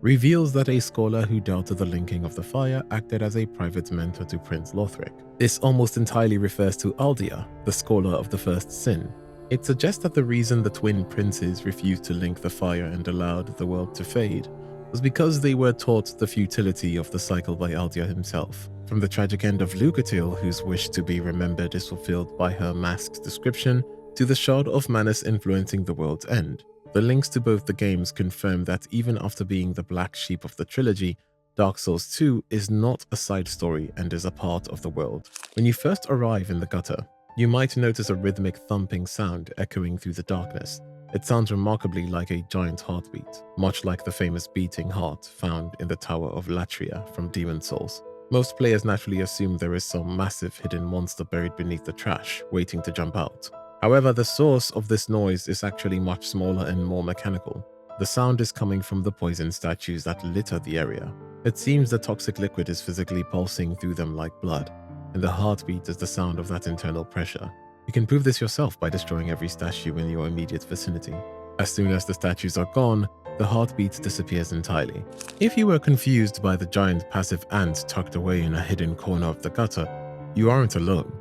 reveals that a scholar who doubted the linking of the fire acted as a private mentor to Prince Lothric. This almost entirely refers to Aldia, the scholar of the first sin. It suggests that the reason the twin princes refused to link the fire and allowed the world to fade was because they were taught the futility of the cycle by Aldia himself. From the tragic end of Lucatil, whose wish to be remembered is fulfilled by her masked description, to the Shard of Manus influencing the world's end. The links to both the games confirm that even after being the black sheep of the trilogy, Dark Souls 2 is not a side story and is a part of the world. When you first arrive in the gutter, you might notice a rhythmic thumping sound echoing through the darkness. It sounds remarkably like a giant heartbeat, much like the famous beating heart found in the Tower of Latria from Demon's Souls. Most players naturally assume there is some massive hidden monster buried beneath the trash, waiting to jump out. However, the source of this noise is actually much smaller and more mechanical. The sound is coming from the poison statues that litter the area. It seems the toxic liquid is physically pulsing through them like blood, and the heartbeat is the sound of that internal pressure. You can prove this yourself by destroying every statue in your immediate vicinity. As soon as the statues are gone, the heartbeat disappears entirely. If you were confused by the giant passive ant tucked away in a hidden corner of the gutter, you aren't alone.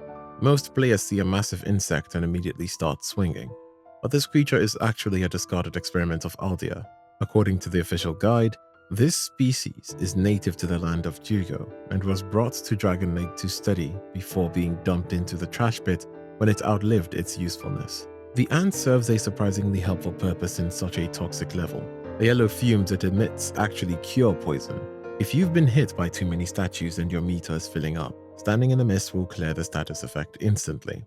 Most players see a massive insect and immediately start swinging, but this creature is actually a discarded experiment of Aldia. According to the official guide, this species is native to the land of Jugo and was brought to Dragon Lake to study before being dumped into the trash pit when it outlived its usefulness. The ant serves a surprisingly helpful purpose in such a toxic level. The yellow fumes it emits actually cure poison. If you've been hit by too many statues and your meter is filling up, standing in the mist will clear the status effect instantly.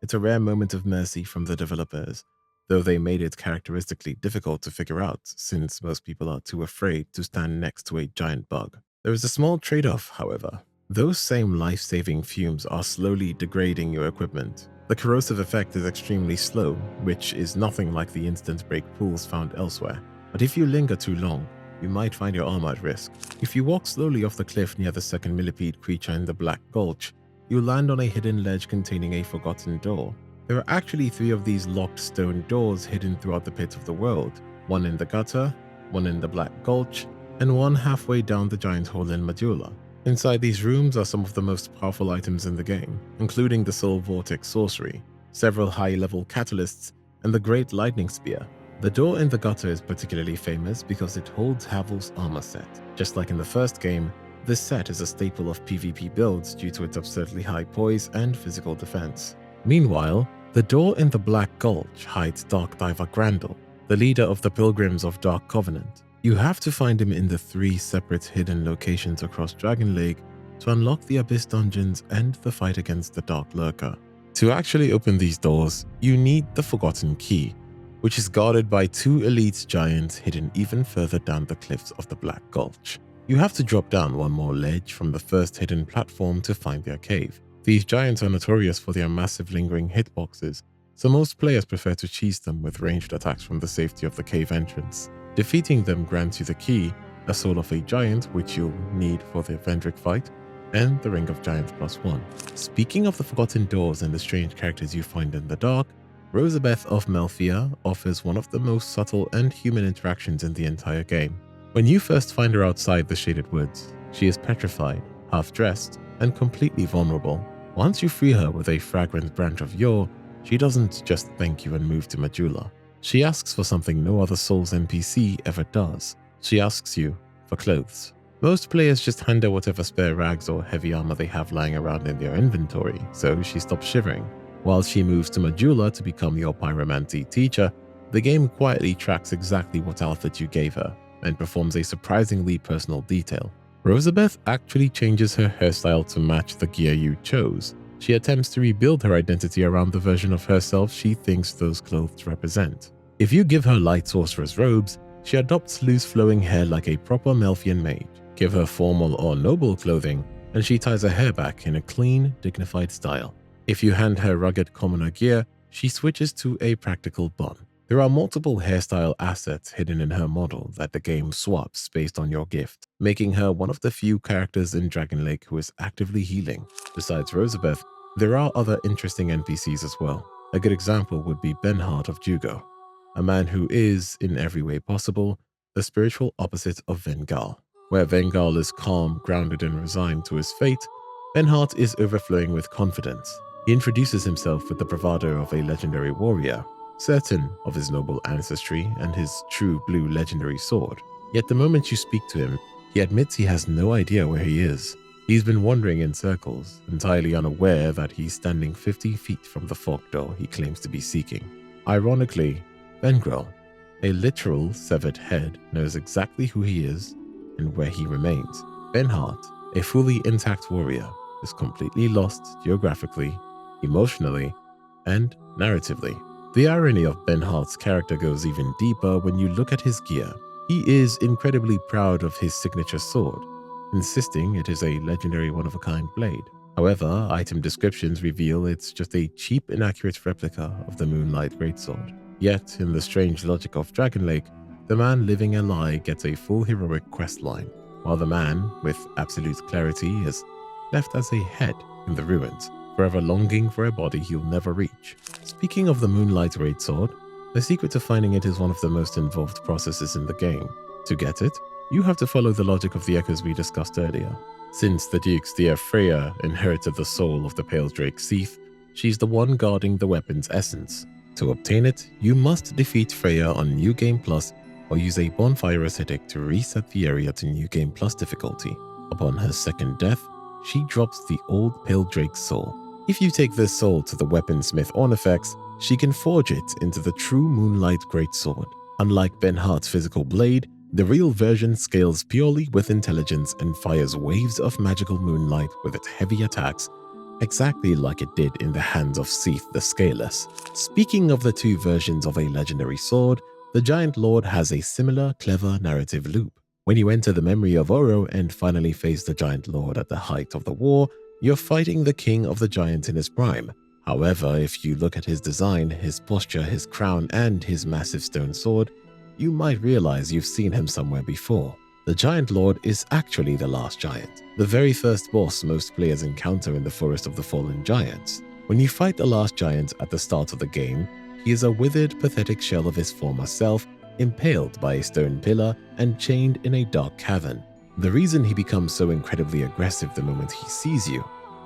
It's a rare moment of mercy from the developers, though they made it characteristically difficult to figure out since most people are too afraid to stand next to a giant bug. There is a small trade-off, however. Those same life-saving fumes are slowly degrading your equipment. The corrosive effect is extremely slow, which is nothing like the instant break pools found elsewhere. But if you linger too long, you might find your armor at risk. If you walk slowly off the cliff near the second millipede creature in the Black Gulch, you'll land on a hidden ledge containing a forgotten door. There are actually 3 of these locked stone doors hidden throughout the pit of the world, one in the gutter, one in the Black Gulch, and one halfway down the giant hole in Medulla. Inside these rooms are some of the most powerful items in the game, including the Soul Vortex sorcery, several high-level catalysts, and the Great Lightning Spear. The door in the gutter is particularly famous because it holds Havel's armor set. Just like in the first game, this set is a staple of PvP builds due to its absurdly high poise and physical defense. Meanwhile, the door in the Black Gulch hides Dark Diver Grandel, the leader of the Pilgrims of Dark Covenant. You have to find him in the 3 separate hidden locations across Dragon Lake to unlock the Abyss dungeons and the fight against the Dark Lurker. To actually open these doors, you need the Forgotten Key, which is guarded by 2 elite giants hidden even further down the cliffs of the Black Gulch. You have to drop down one more ledge from the first hidden platform to find their cave. These giants are notorious for their massive lingering hitboxes, so most players prefer to cheese them with ranged attacks from the safety of the cave entrance. Defeating them grants you the key, a soul of a giant which you'll need for the Vendyr fight, and the Ring of Giants +1. Speaking of the forgotten doors and the strange characters you find in the dark, Rosabeth of Melfia offers one of the most subtle and human interactions in the entire game. When you first find her outside the Shaded Woods, she is petrified, half-dressed, and completely vulnerable. Once you free her with a fragrant branch of yore, she doesn't just thank you and move to Medulla. She asks for something no other Souls NPC ever does. She asks you for clothes. Most players just hand her whatever spare rags or heavy armor they have lying around in their inventory, so she stops shivering. While she moves to Medulla to become your pyromancy teacher, the game quietly tracks exactly what outfit you gave her and performs a surprisingly personal detail. Rosabeth actually changes her hairstyle to match the gear you chose. She attempts to rebuild her identity around the version of herself she thinks those clothes represent. If you give her light sorcerer's robes, she adopts loose flowing hair like a proper Melfian mage. Give her formal or noble clothing, and she ties her hair back in a clean, dignified style. If you hand her rugged commoner gear, she switches to a practical bun. There are multiple hairstyle assets hidden in her model that the game swaps based on your gift, making her one of the few characters in Dragon Lake who is actively healing. Besides Rosabeth, there are other interesting NPCs as well. A good example would be Benhart of Jugo, a man who is, in every way possible, the spiritual opposite of Vengal. Where Vengal is calm, grounded, and resigned to his fate, Benhart is overflowing with confidence. He introduces himself with the bravado of a legendary warrior, certain of his noble ancestry and his true blue legendary sword. Yet the moment you speak to him, he admits he has no idea where he is. He's been wandering in circles, entirely unaware that he's standing 50 feet from the fork door he claims to be seeking. Ironically, Vengrel, a literal severed head, knows exactly who he is and where he remains. Benhart, a fully intact warrior, is completely lost geographically, emotionally, and narratively. The irony of Benhart's character goes even deeper when you look at his gear. He is incredibly proud of his signature sword, insisting it is a legendary one-of-a-kind blade. However, item descriptions reveal it's just a cheap, inaccurate replica of the Moonlight Greatsword. Yet, in the strange logic of Dragon Lake, the man living a lie gets a full heroic questline, while the man, with absolute clarity, is left as a head in the ruins, forever longing for a body he'll never reach. Speaking of the Moonlight Greatsword, the secret to finding it is one of the most involved processes in the game. To get it, you have to follow the logic of the echoes we discussed earlier. Since the Duke's dear Freya inherited the soul of the Pale Drake Seath, she's the one guarding the weapon's essence. To obtain it, you must defeat Freya on New Game Plus or use a bonfire aesthetic to reset the area to New Game Plus difficulty. Upon her second death, she drops the old Pale Drake's soul. If you take this soul to the weaponsmith Ornifex, she can forge it into the true Moonlight Greatsword. Unlike Benhart's physical blade, the real version scales purely with intelligence and fires waves of magical moonlight with its heavy attacks, exactly like it did in the hands of Seath the Scaleless. Speaking of the two versions of a legendary sword, the Giant Lord has a similar clever narrative loop. When you enter the memory of Oro and finally face the Giant Lord at the height of the war, you're fighting the king of the giants in his prime. However, if you look at his design, his posture, his crown, and his massive stone sword, you might realize you've seen him somewhere before. The Giant Lord is actually the last giant, the very first boss most players encounter in the Forest of the Fallen Giants. When you fight the last giant at the start of the game, he is a withered, pathetic shell of his former self, impaled by a stone pillar and chained in a dark cavern. The reason he becomes so incredibly aggressive the moment he sees you,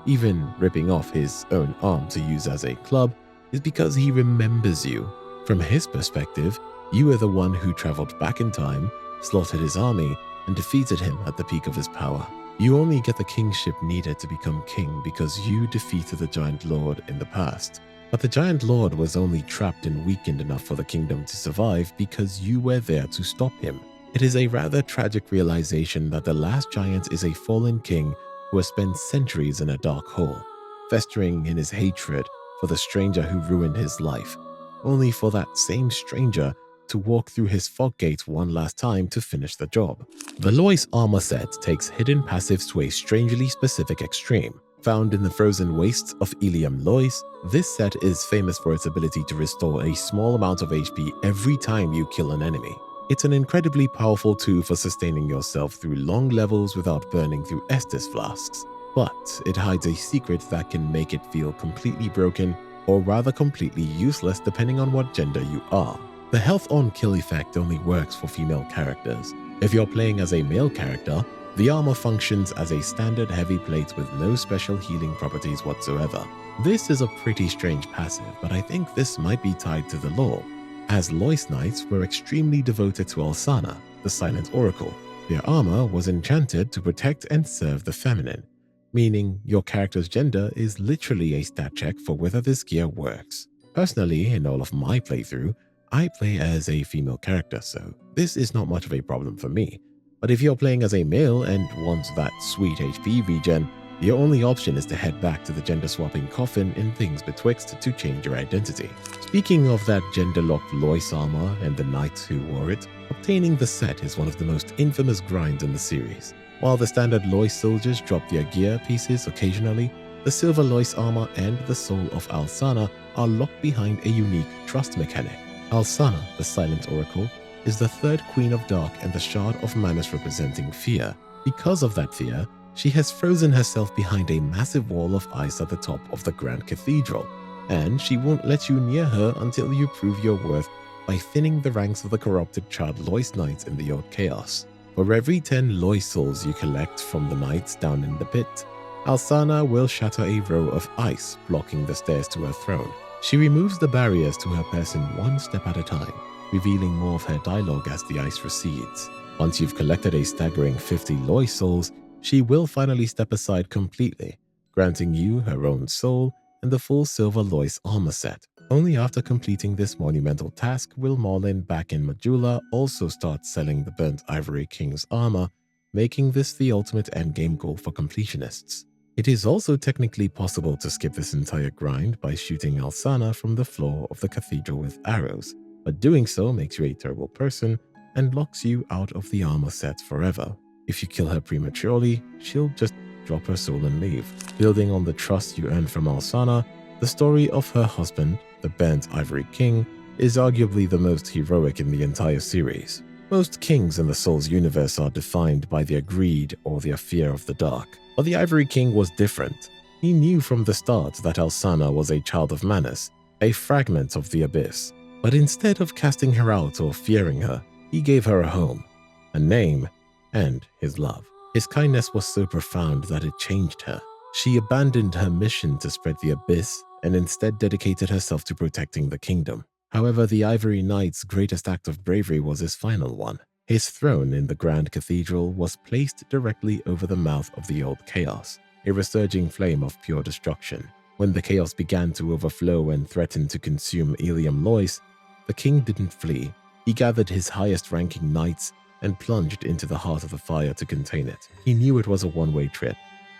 even ripping off his own arm to use as a club, is because he remembers you. From his perspective, you are the one who traveled back in time, slaughtered his army, and defeated him at the peak of his power. You only get the kingship needed to become king because you defeated the Giant Lord in the past. But the Giant Lord was only trapped and weakened enough for the kingdom to survive because you were there to stop him. It is a rather tragic realization that the last giant is a fallen king who has spent centuries in a dark hole, festering in his hatred for the stranger who ruined his life, only for that same stranger to walk through his fog gate one last time to finish the job. The Lois armor set takes hidden passives to a strangely specific extreme. Found in the frozen wastes of Ilium Lois, this set is famous for its ability to restore a small amount of HP every time you kill an enemy. It's an incredibly powerful tool for sustaining yourself through long levels without burning through Estus flasks, but it hides a secret that can make it feel completely broken, or rather completely useless depending on what gender you are. The health on kill effect only works for female characters. If you're playing as a male character, the armor functions as a standard heavy plate with no special healing properties whatsoever. This is a pretty strange passive, but I think this might be tied to the lore, as Lois Knights were extremely devoted to Alsana, the Silent Oracle. Their armor was enchanted to protect and serve the feminine, meaning your character's gender is literally a stat check for whether this gear works. Personally, in all of my playthrough, I play as a female character, so this is not much of a problem for me. But if you're playing as a male and want that sweet HP regen, your only option is to head back to the gender-swapping coffin in Things Betwixt to change your identity. Speaking of that gender-locked Lois armor and the knights who wore it, obtaining the set is one of the most infamous grinds in the series. While the standard Lois soldiers drop their gear pieces occasionally, the silver Lois armor and the soul of Alsana are locked behind a unique trust mechanic. Alsana, the Silent Oracle, is the third Queen of Dark and the Shard of Manus representing fear. Because of that fear, she has frozen herself behind a massive wall of ice at the top of the Grand Cathedral, and she won't let you near her until you prove your worth by thinning the ranks of the corrupted child Lois Knights in the Old Chaos. For every 10 Lois souls you collect from the Knights down in the pit, Alsana will shatter a row of ice blocking the stairs to her throne. She removes the barriers to her person one step at a time, revealing more of her dialogue as the ice recedes. Once you've collected a staggering 50 Lois souls, she will finally step aside completely, granting you her own soul and the full silver Lois armor set. Only after completing this monumental task will Marlin back in Majula also start selling the Burnt Ivory King's armor, making this the ultimate endgame goal for completionists. It is also technically possible to skip this entire grind by shooting Alsana from the floor of the cathedral with arrows, but doing so makes you a terrible person and locks you out of the armor set forever. If you kill her prematurely, she'll just drop her soul and leave. Building on the trust you earned from Alsana, the story of her husband, the Burnt Ivory King, is arguably the most heroic in the entire series. Most kings in the Souls universe are defined by their greed or their fear of the dark, but the Ivory King was different. He knew from the start that Alsana was a child of Manus, a fragment of the Abyss, but instead of casting her out or fearing her, he gave her a home, a name, and his love. His kindness was so profound that it changed her. She abandoned her mission to spread the Abyss and instead dedicated herself to protecting the kingdom. However, the Ivory Knight's greatest act of bravery was his final one. His throne in the Grand Cathedral was placed directly over the mouth of the Old Chaos, a resurging flame of pure destruction. When the chaos began to overflow and threaten to consume Ilium Lois, the king didn't flee. He gathered his highest-ranking knights and plunged into the heart of the fire to contain it. He knew it was a one-way trip,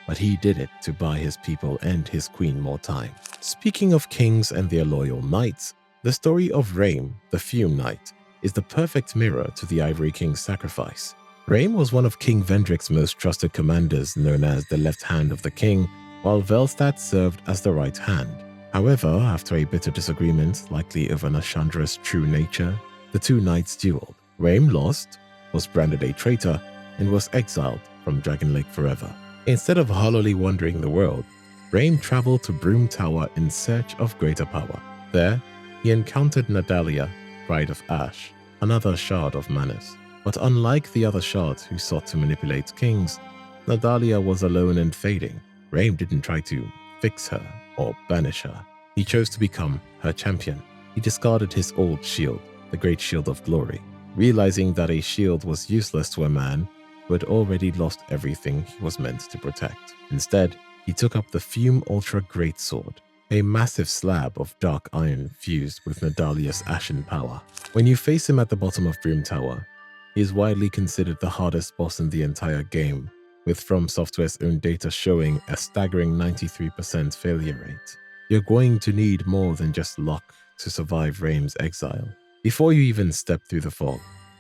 but he did it to buy his people and his queen more time. Speaking of kings and their loyal knights, the story of Raim, the Fume Knight, is the perfect mirror to the Ivory King's sacrifice. Raim was one of King Vendrick's most trusted commanders, known as the left hand of the king, while Velstadt served as the right hand. However, after a bitter disagreement, likely over Nashandra's true nature, the two knights dueled. Raim lost, was branded a traitor, and was exiled from Dragon Lake forever. Instead of hollowly wandering the world, Raim traveled to Broom Tower in search of greater power. There, he encountered Nadalia, Bride of Ash, another shard of Manus. But unlike the other shards who sought to manipulate kings, Nadalia was alone and fading. Raim didn't try to fix her or banish her. He chose to become her champion. He discarded his old shield, the Great Shield of Glory, realizing that a shield was useless to a man who had already lost everything he was meant to protect. Instead, he took up the Fume Ultra Greatsword, a massive slab of dark iron fused with Nadalia's ashen power. When you face him at the bottom of Broom Tower, he is widely considered the hardest boss in the entire game, with From Software's own data showing a staggering 93% failure rate. You're going to need more than just luck to survive Raim's exile. Before you even step through the fog,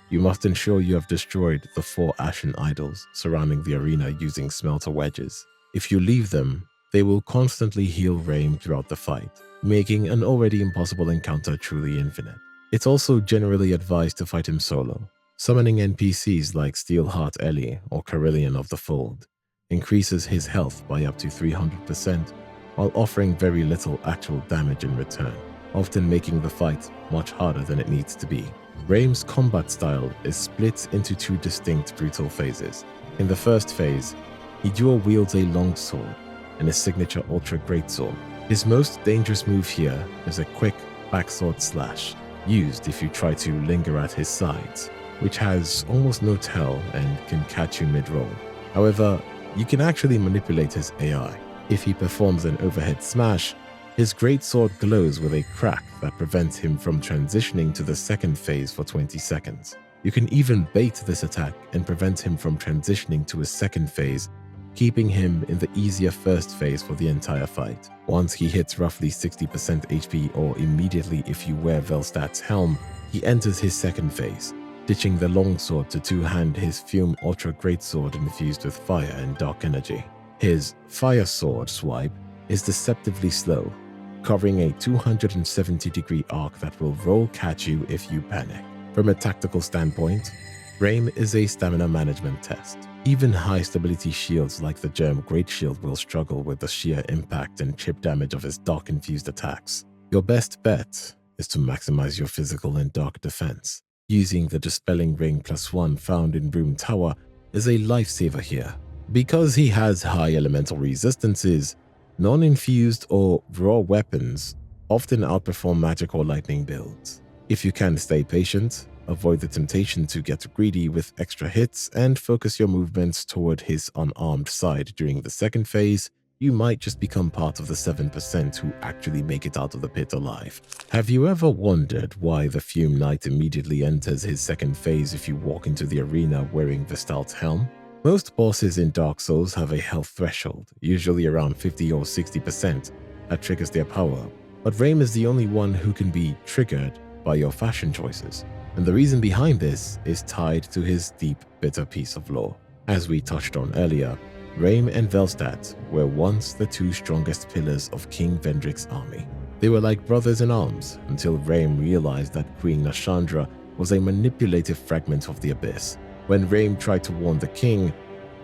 you must ensure you have destroyed the 4 ashen idols surrounding the arena using smelter wedges. If you leave them, they will constantly heal Raim throughout the fight, making an already impossible encounter truly infinite. It's also generally advised to fight him solo. Summoning NPCs like Steelheart Ellie or Carillion of the Fold increases his health by up to 300%, while offering very little actual damage in return, often making the fight much harder than it needs to be. Raim's combat style is split into 2 distinct brutal phases. In the first phase, he dual wields a longsword and a signature Ultra Greatsword. His most dangerous move here is a quick backsword slash, used if you try to linger at his sides, which has almost no tell and can catch you mid-roll. However, you can actually manipulate his AI. If he performs an overhead smash, his greatsword glows with a crack that prevents him from transitioning to the second phase for 20 seconds. You can even bait this attack and prevent him from transitioning to a second phase, keeping him in the easier first phase for the entire fight. Once he hits roughly 60% HP or immediately if you wear Velstat's helm, he enters his second phase, ditching the longsword to two-hand his Fume Ultra Greatsword infused with fire and dark energy. His Fire Sword swipe is deceptively slow, covering a 270-degree arc that will roll catch you if you panic. From a tactical standpoint, Raim is a stamina management test. Even high-stability shields like the Germ Great Shield will struggle with the sheer impact and chip damage of his dark-infused attacks. Your best bet is to maximize your physical and dark defense. Using the Dispelling Ring +1 found in Broom Tower is a lifesaver here. Because he has high elemental resistances, non-infused or raw weapons often outperform magic or lightning builds. If you can stay patient, avoid the temptation to get greedy with extra hits, and focus your movements toward his unarmed side during the second phase, you might just become part of the 7% who actually make it out of the pit alive. Have you ever wondered why the Fume Knight immediately enters his second phase if you walk into the arena wearing Vestalt's helm? Most bosses in Dark Souls have a health threshold, usually around 50 or 60%, that triggers their power, but Raim is the only one who can be triggered by your fashion choices. And the reason behind this is tied to his deep, bitter piece of lore. As we touched on earlier, Raim and Velstat were once the 2 strongest pillars of King Vendrick's army. They were like brothers in arms until Raim realized that Queen Nashandra was a manipulative fragment of the Abyss. When Raim tried to warn the king,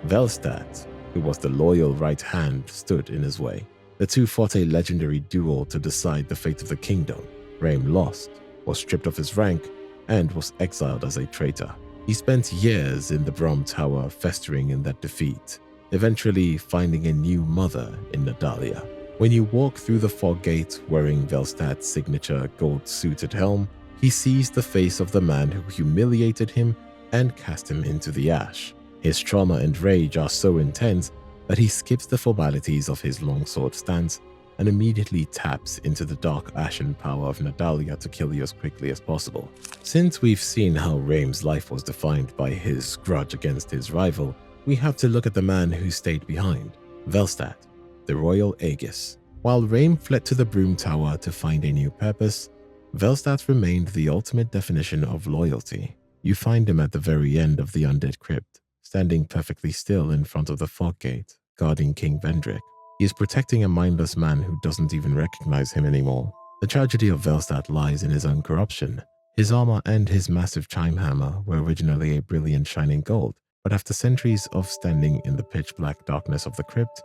Velstat, who was the loyal right hand, stood in his way. The 2 fought a legendary duel to decide the fate of the kingdom. Raim lost, was stripped of his rank, and was exiled as a traitor. He spent years in the Brom Tower festering in that defeat, eventually finding a new mother in Nadalia. When you walk through the fog gate wearing Velstat's signature gold-suited helm, he sees the face of the man who humiliated him and cast him into the ash. His trauma and rage are so intense that he skips the formalities of his longsword stance and immediately taps into the dark ashen power of Nadalia to kill you as quickly as possible. Since we've seen how Raim's life was defined by his grudge against his rival, we have to look at the man who stayed behind, Velstat, the Royal Aegis. While Raim fled to the Broom Tower to find a new purpose, Velstat remained the ultimate definition of loyalty. You find him at the very end of the Undead Crypt, standing perfectly still in front of the fog gate, guarding King Vendrick. He is protecting a mindless man who doesn't even recognize him anymore. The tragedy of Velstat lies in his own corruption. His armor and his massive chime hammer were originally a brilliant shining gold, but after centuries of standing in the pitch-black darkness of the crypt,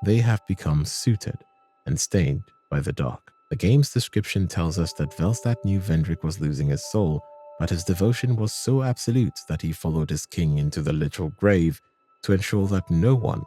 they have become suited and stained by the dark. The game's description tells us that Velstadt knew Vendrick was losing his soul, but his devotion was so absolute that he followed his king into the literal grave to ensure that no one,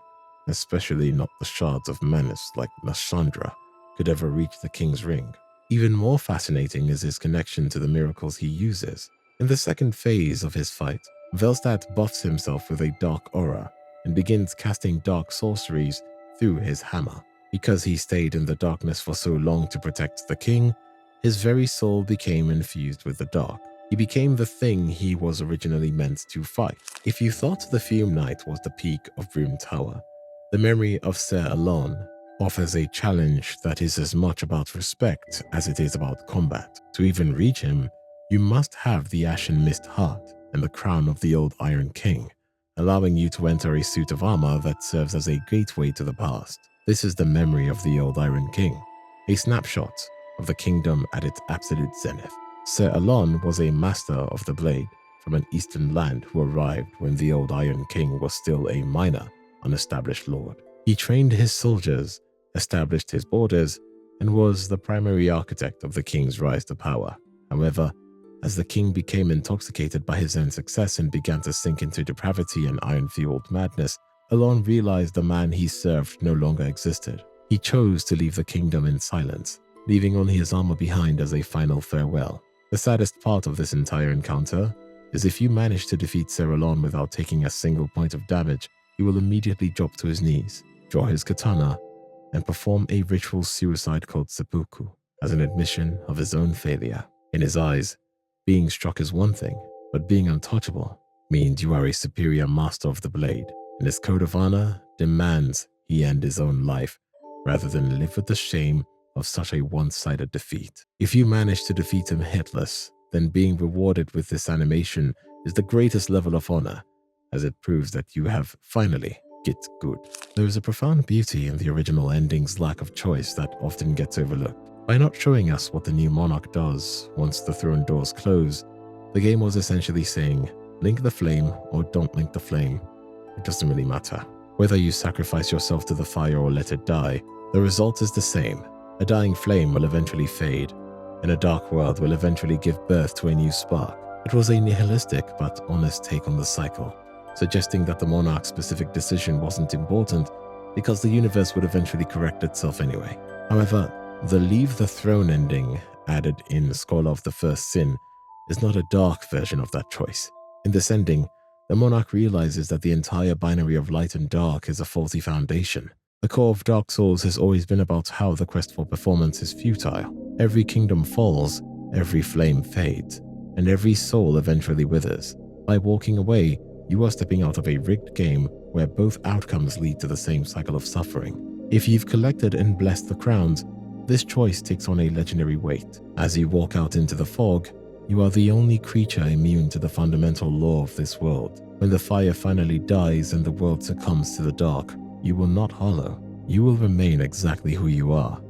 especially not the shards of menace like Nashandra, could ever reach the king's ring. Even more fascinating is his connection to the miracles he uses. In the second phase of his fight, Velstadt buffs himself with a dark aura and begins casting dark sorceries through his hammer. Because he stayed in the darkness for so long to protect the king, his very soul became infused with the dark. He became the thing he was originally meant to fight. If you thought the Fume Knight was the peak of Broom Tower, the memory of Ser Alon offers a challenge that is as much about respect as it is about combat. To even reach him, you must have the Ashen Mist Heart and the crown of the old Iron King, allowing you to enter a suit of armor that serves as a gateway to the past. This is the memory of the old Iron King, a snapshot of the kingdom at its absolute zenith. Ser Alon was a master of the blade from an eastern land who arrived when the old Iron King was still a minor, unestablished lord. He trained his soldiers, established his borders, and was the primary architect of the king's rise to power. However, as the king became intoxicated by his own success and began to sink into depravity and iron-fueled madness, Alon realized the man he served no longer existed. He chose to leave the kingdom in silence, leaving only his armor behind as a final farewell. The saddest part of this entire encounter is if you manage to defeat Ser Alon without taking a single point of damage, he will immediately drop to his knees, draw his katana, and perform a ritual suicide called seppuku as an admission of his own failure. In his eyes, being struck is one thing, but being untouchable means you are a superior master of the blade, and his code of honor demands he end his own life rather than live with the shame of such a one-sided defeat. If you manage to defeat him hitless, then being rewarded with this animation is the greatest level of honor, as it proves that you have finally get good. There is a profound beauty in the original ending's lack of choice that often gets overlooked. By not showing us what the new monarch does once the throne doors close, the game was essentially saying, link the flame or don't link the flame. It doesn't really matter. Whether you sacrifice yourself to the fire or let it die, the result is the same. A dying flame will eventually fade, and a dark world will eventually give birth to a new spark. It was a nihilistic but honest take on the cycle, suggesting that the monarch's specific decision wasn't important because the universe would eventually correct itself anyway. However, the leave the throne ending added in Scholar of the First Sin is not a dark version of that choice. In this ending, the monarch realizes that the entire binary of light and dark is a faulty foundation. The core of Dark Souls has always been about how the quest for performance is futile. Every kingdom falls, every flame fades, and every soul eventually withers. By walking away, you are stepping out of a rigged game where both outcomes lead to the same cycle of suffering. If you've collected and blessed the crowns, this choice takes on a legendary weight. As you walk out into the fog, you are the only creature immune to the fundamental law of this world. When the fire finally dies and the world succumbs to the dark, you will not hollow. You will remain exactly who you are.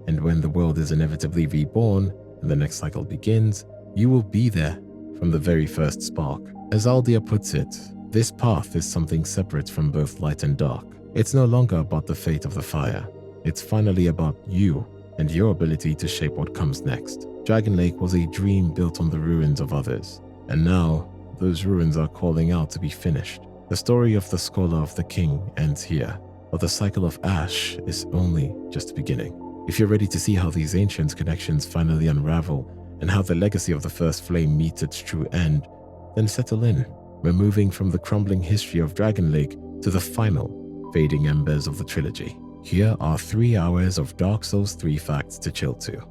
And when the world is inevitably reborn and the next cycle begins, you will be there from the very first spark. As Aldia puts it, this path is something separate from both light and dark. It's no longer about the fate of the fire. It's finally about you and your ability to shape what comes next. Dragon Lake was a dream built on the ruins of others, and now those ruins are calling out to be finished. The story of the Scholar of the King ends here, but the cycle of ash is only just beginning. If you're ready to see how these ancient connections finally unravel and how the legacy of the First Flame meets its true end, then settle in. We're moving from the crumbling history of Dragon Lake to the final fading embers of the trilogy. Here are 3 hours of Dark Souls 3 facts to chill to.